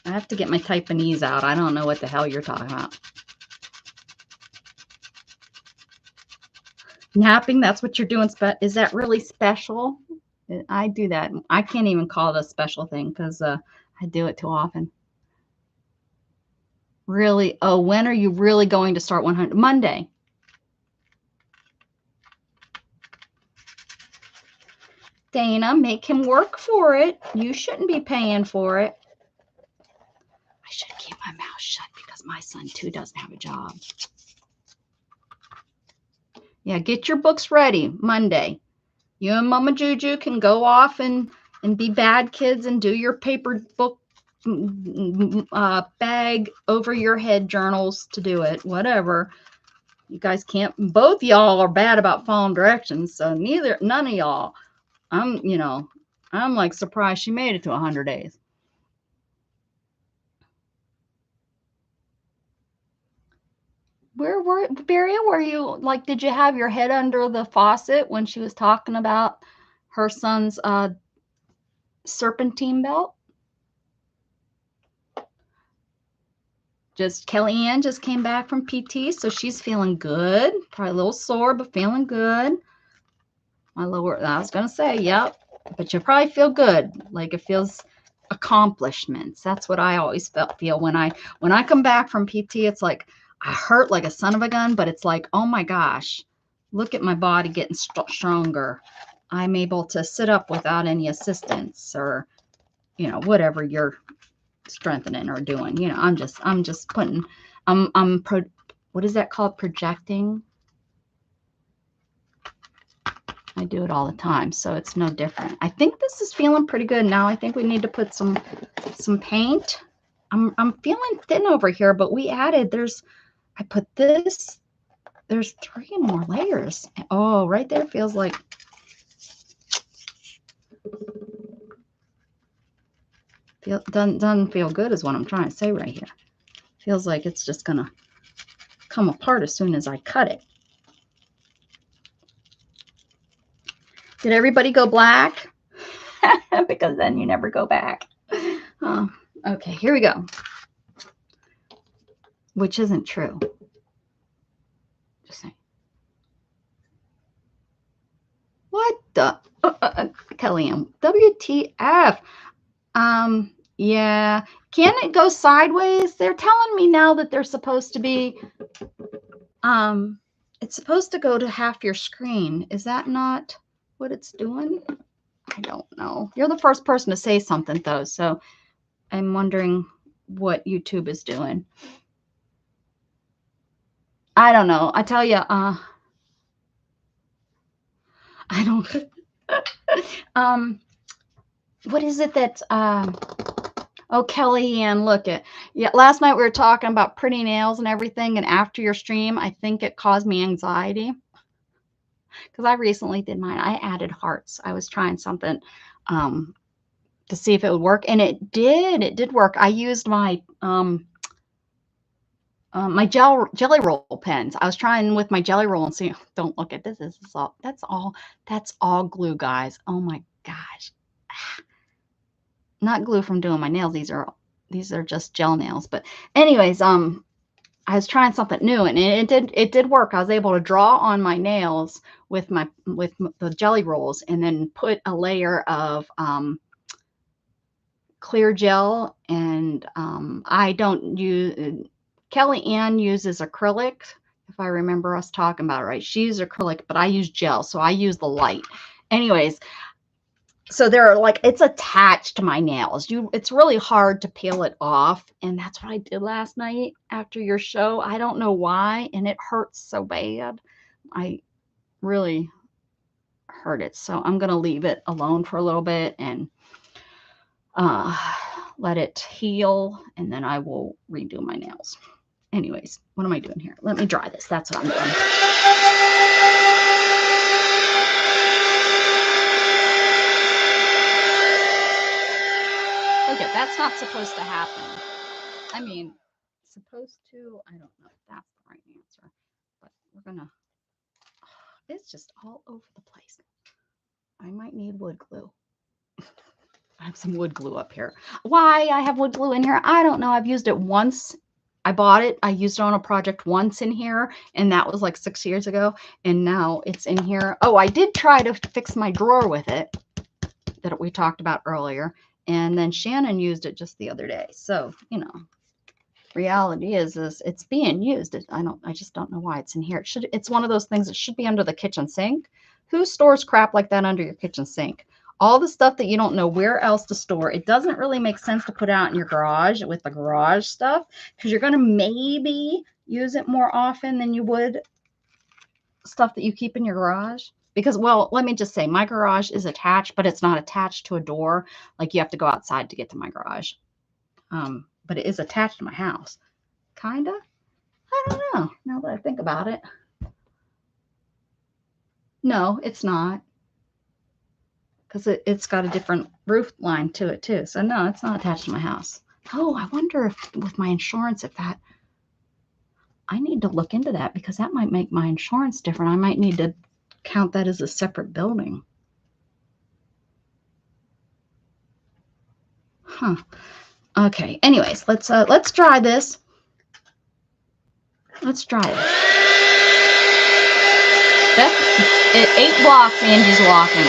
I have to get my Taiwanese out. I don't know what the hell you're talking about. Napping, that's what you're doing. Is that really special? I do that. I can't even call it a special thing because I do it too often. Really? Oh, when are you really going to start 100? Monday. Dana, make him work for it. You shouldn't be paying for it. I should keep my mouth shut because my son too doesn't have a job. Yeah, get your books ready Monday. You and Mama Juju can go off and be bad kids and do your paper book bag over your head journals to do it. Whatever. You guys can't. Both y'all are bad about following directions, so none of y'all. I'm like surprised she made it to 100 days. Where were Barry? Were you like? Did you have your head under the faucet when she was talking about her son's serpentine belt? Kellyanne just came back from PT, so she's feeling good. Probably a little sore, but feeling good. I was gonna say, yep, but you probably feel good. Like it feels accomplishments. That's what I always feel when I come back from PT. It's like I hurt like a son of a gun, but it's like, oh my gosh, look at my body getting stronger. I'm able to sit up without any assistance or, whatever you're strengthening or doing. I'm just putting, what is that called? Projecting. I do it all the time, so it's no different. I think this is feeling pretty good now. I think we need to put some paint. I'm feeling thin over here, but we added, there's I put this. There's 3 more layers. Oh, right there feels like doesn't feel good is what I'm trying to say right here. Feels like it's just gonna come apart as soon as I cut it. Did everybody go black? Because then you never go back. Oh, okay, here we go. Which isn't true. Just saying. What the? Kellyanne, WTF? Yeah. Can it go sideways? They're telling me now that they're supposed to be, it's supposed to go to half your screen. Is that not what it's doing? I don't know. You're the first person to say something though, so I'm wondering what YouTube is doing. I don't know. I tell you, I don't, what is it that, oh, Kellyanne, look at, yeah, last night we were talking about pretty nails and everything, and after your stream, I think it caused me anxiety. Because I recently did mine. I added hearts. I was trying something to see if it would work, and it did. It did work. I used my my jelly roll pens. I was trying with my jelly roll and see. Don't look at this. This is all. That's all glue, guys. Oh my gosh. Not glue from doing my nails. These are just gel nails. But anyways, I was trying something new, and it did work. I was able to draw on my nails with the jelly rolls, and then put a layer of clear gel. And I don't use. Kellyanne uses acrylic, if I remember us talking about it right. She uses acrylic, but I use gel, so I use the light. Anyways, so they're like, it's attached to my nails. It's really hard to peel it off, and that's what I did last night after your show. I don't know why, and it hurts so bad. I really hurt it, so I'm gonna leave it alone for a little bit and let it heal, and then I will redo my nails. Anyways, what am I doing here? Let me dry this. That's what I'm doing. Okay, that's not supposed to happen. I mean, supposed to, I don't know if that's the right answer, but we're gonna, it's just all over the place. I might need wood glue. I have some wood glue up here. Why I have wood glue in here, I don't know. I've used it once. I bought it. I used it on a project once in here, and that was like 6 years ago, and now it's in here. Oh, I did try to fix my drawer with it that we talked about earlier, and then Shannon used it just the other day. So, you know, reality is it's being used. I just don't know why it's in here. It's one of those things that should be under the kitchen sink. Who stores crap like that under your kitchen sink? All the stuff that you don't know where else to store. It doesn't really make sense to put out in your garage with the garage stuff, because you're going to maybe use it more often than you would stuff that you keep in your garage. Because, well, let me just say, my garage is attached, but it's not attached to a door. Like, you have to go outside to get to my garage. But it is attached to my house. Kind of? I don't know, now that I think about it. No, it's not. Because it's got a different roof line to it, too. So, no, it's not attached to my house. Oh, I wonder if with my insurance, if that... I need to look into that, because that might make my insurance different. I might need to count that as a separate building. Huh. Okay. Anyways, let's try this. Let's try it. That's 8 blocks Angie's walking.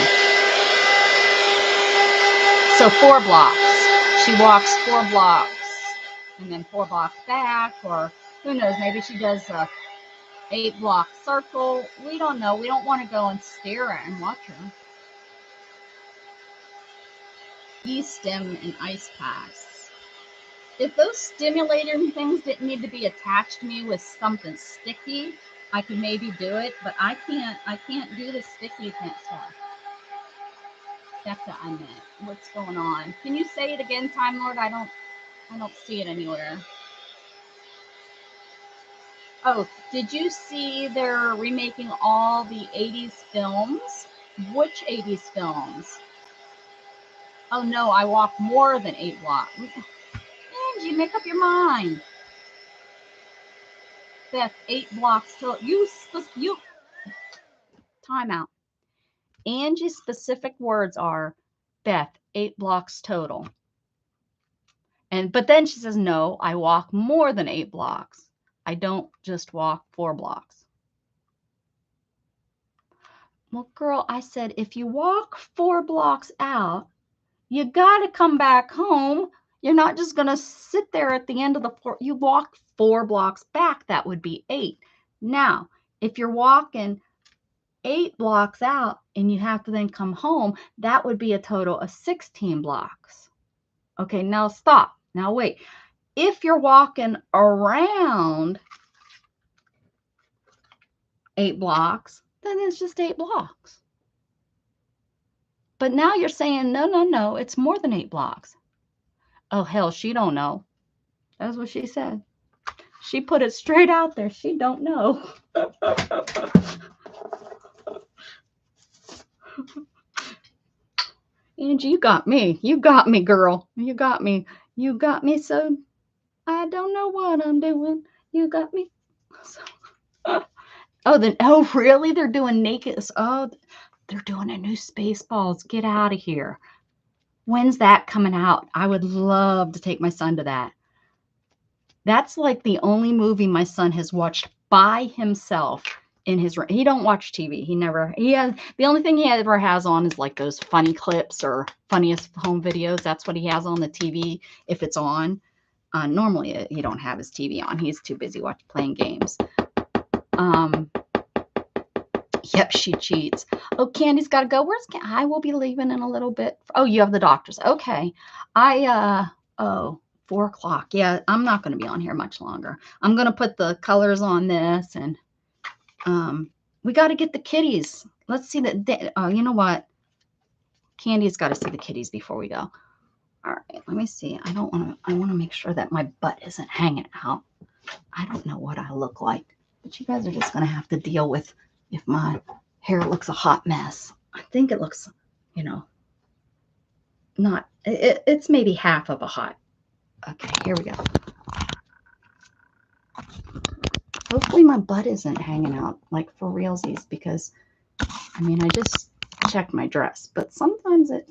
So 4 blocks. She walks 4 blocks and then 4 blocks back, or who knows, maybe she does a 8-block circle. We don't know. We don't want to go and stare at and watch her. E-stim and ice packs. If those stimulator things didn't need to be attached to me with something sticky, I could maybe do it, but I can't do the sticky stuff. That's what I meant. What's going on? Can you say it again, Time Lord? I don't see it anywhere. Oh, did you see they're remaking all the 80s films? Which 80s films? Oh no, I walk more than 8 blocks. Angie, make up your mind. Beth, 8 blocks till you time out. Angie's specific words are, Beth, 8 blocks total. But then she says, no, I walk more than 8 blocks. I don't just walk 4 blocks. Well, girl, I said, if you walk 4 blocks out, you got to come back home. You're not just going to sit there at the end of the floor. You walk 4 blocks back. That would be 8. Now, if you're walking 8 blocks out and you have to then come home, that would be a total of 16 blocks. Okay, now stop. Now wait. If you're walking around 8 blocks, then it's just 8 blocks. But now you're saying, no, it's more than 8 blocks. Oh, hell, she don't know. That's what she said. She put it straight out there. She don't know. Angie, you got me. You got me, girl. You got me. You got me so I don't know what I'm doing. You got me. So, oh, really? They're doing naked. Oh, they're doing a new Spaceballs. Get out of here. When's that coming out? I would love to take my son to that. That's like the only movie my son has watched by himself in his room. He don't watch TV. The only thing he ever has on is like those funny clips or funniest home videos. That's what he has on the TV if it's on. Normally he don't have his TV on. He's too busy playing games. Yep, she cheats. Oh, Candy's got to go. Where's Candy? I will be leaving in a little bit. Oh, you have the doctors. Okay. 4 o'clock. Yeah, I'm not going to be on here much longer. I'm going to put the colors on this, and we got to get the kitties. Let's see that. You know what? Candy's got to see the kitties before we go. All right, let me see. I want to make sure that my butt isn't hanging out. I don't know what I look like, but you guys are just going to have to deal with if my hair looks a hot mess. I think it looks, not, it's maybe half of a hot. Okay, here we go. Hopefully my butt isn't hanging out like for realsies because, I just checked my dress, but sometimes it's,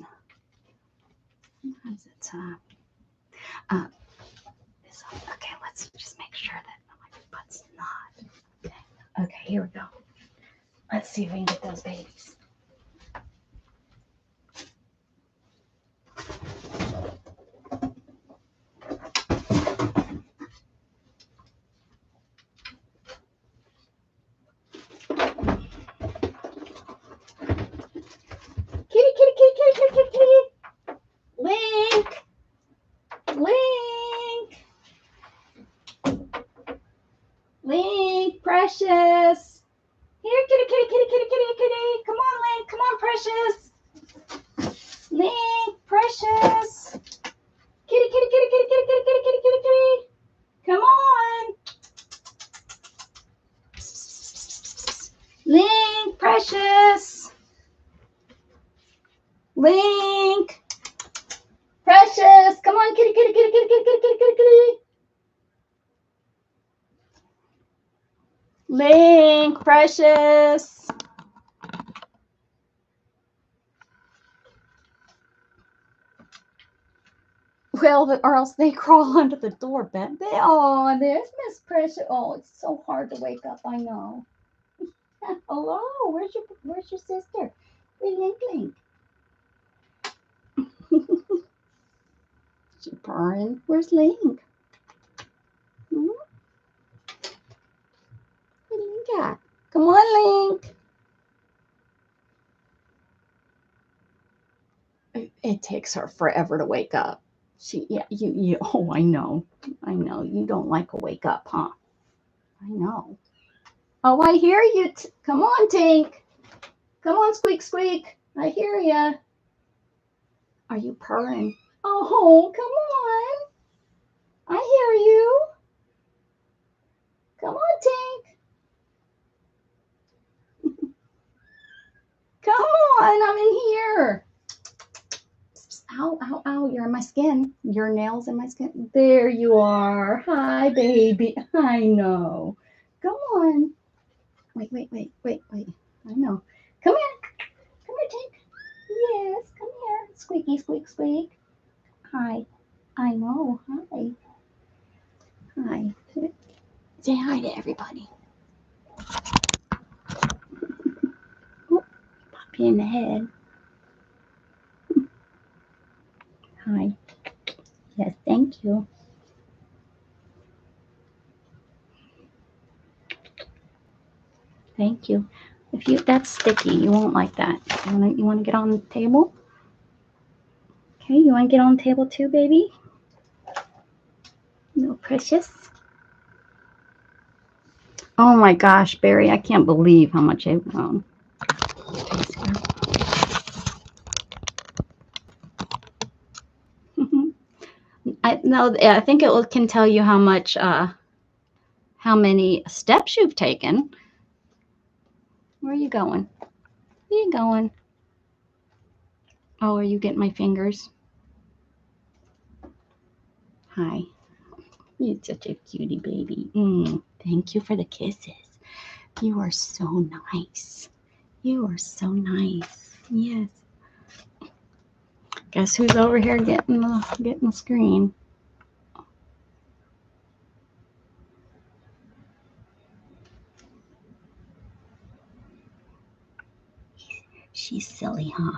okay, let's just make sure that my butt's not. Okay, here we go. Let's see if we can get those babies. Kitty, kitty, kitty, kitty, kitty, kitty, kitty. Link. Link. Link, precious. Here, kitty, kitty, kitty, kitty, kitty, kitty. Come on, Link. Come on, precious. Link, precious. Kitty, kitty, kitty, kitty, kitty, kitty, kitty, kitty, kitty, kitty. Come on. Link, precious. Link. Precious. Come on, kitty, kitty, kitty, kitty, kitty, kitty, kitty, kitty, kitty. Link, precious. Well, or else they crawl under the door, Beth. There's Miss Precious. Oh, it's so hard to wake up. I know. Hello, where's your sister? Link, Link. She purring. Where's Link? Hmm? Where's Link at? Come on, Link. It takes her forever to wake up. Oh, I know. You don't like to wake up, huh? I know. Oh, I hear you. Come on, Tink. Come on, Squeak, Squeak. I hear ya. Are you purring? Oh, come on. I hear you. Come on, Tink. my skin. Your nails in my skin. There you are. Hi, baby. I know. Come on. Wait. I know. Come here. Come here, Tink. Yes, come here. Squeaky, squeak, squeak. Hi. I know. Hi. Hi. Say hi to everybody. Oh, pop you in the head. Hi. Yes, thank you. Thank you. That's sticky, you won't like that. You wanna get on the table? Okay, you wanna get on the table too, baby? No, precious. Oh my gosh, Barry, I can't believe how much I've grown. I think it can tell you how much how many steps you've taken. Where are you going? Where are you going? Oh, are you getting my fingers? Hi. You're such a cutie baby. Thank you for the kisses. You are so nice. You are so nice. Yes. Guess who's over here getting the screen? She's silly, huh?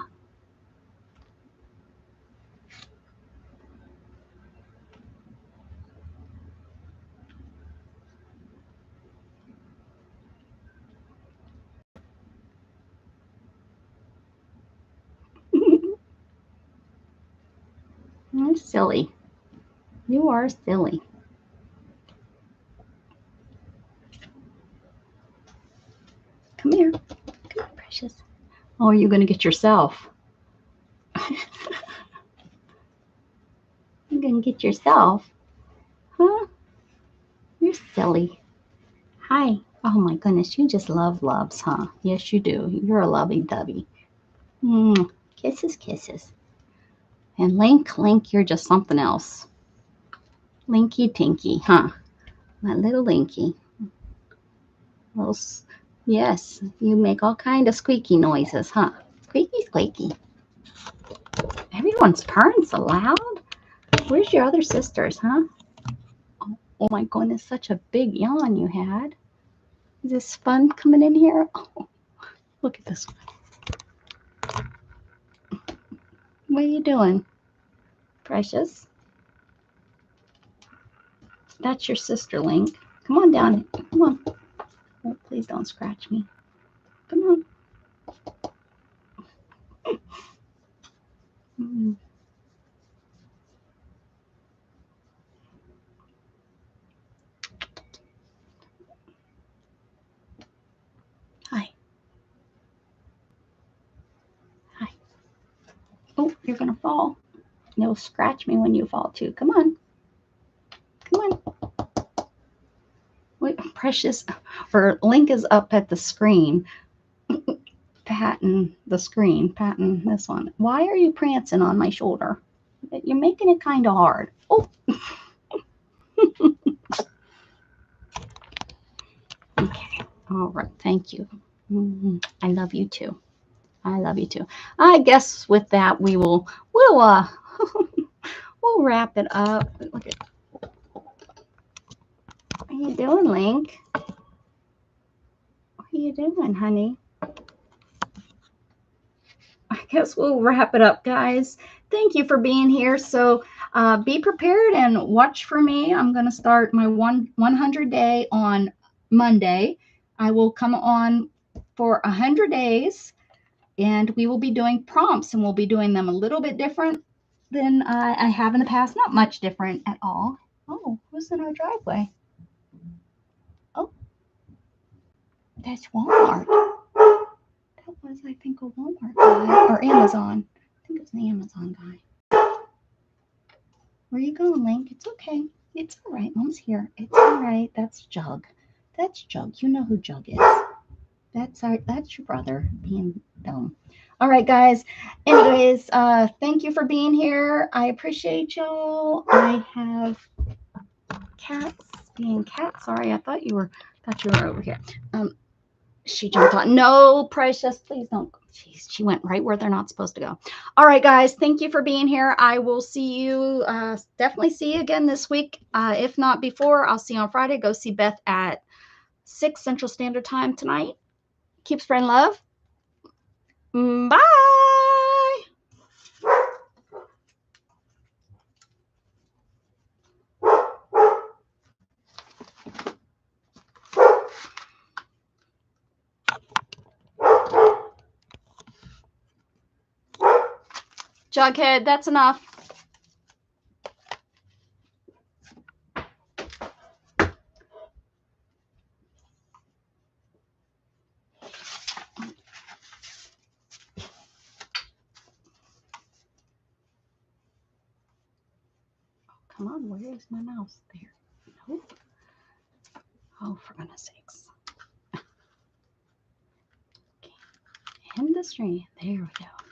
You're silly. You are silly. Come here. Come here, precious. Oh, are you going to get yourself? You're going to get yourself? Huh? You're silly. Hi. Oh my goodness, you just love loves, huh? Yes, you do. You're a lovey-dovey. Kisses, kisses. And Link, you're just something else. Linky Tinky, huh? My little Linky. Little, yes, you make all kind of squeaky noises, huh? Squeaky, squeaky. Everyone's purring so loud. Where's your other sisters, huh? Oh my goodness, such a big yawn you had. Is this fun coming in here? Oh, look at this one. What are you doing, precious? That's your sister, Link. Come on down. Come on. Oh, please don't scratch me. Come on. Hi. Hi. Oh, you're going to fall. You'll scratch me when you fall, too. Come on. Come on. Wait, precious. Or Link is up at the screen. Patting the screen. Patting this one. Why are you prancing on my shoulder? You're making it kind of hard. Oh. Okay. All right. Thank you. I love you too. I love you too. I guess with that we'll we'll wrap it up. Look at what are you doing, Link? What are you doing, honey? I guess we'll wrap it up, guys. Thank you for being here. So be prepared and watch for me. I'm going to start my 100 day on Monday. I will come on for 100 days, and we will be doing prompts, and we'll be doing them a little bit different than I have in the past. Not much different at all. Oh, who's in our driveway? Oh, that's Walmart. That was, I think, a Walmart guy or Amazon. I think it's an Amazon guy. Where you going, Link? It's okay. It's all right. Mom's here. It's all right. That's Jug. That's Jug. You know who Jug is. That's your brother being dumb. All right, guys. Anyways, thank you for being here. I appreciate y'all. I have cats being cats. Sorry, I thought you were over here. She jumped on. No, Precious, please don't. Jeez, she went right where they're not supposed to go. All right, guys, thank you for being here. I will see you, definitely see you again this week. If not before, I'll see you on Friday. Go see Beth at 6 Central Standard Time tonight. Keep spreading love. Bye. Jughead, that's enough. Come on, where is my mouse? There. Nope. Oh, for goodness sakes. Okay. End the stream. There we go.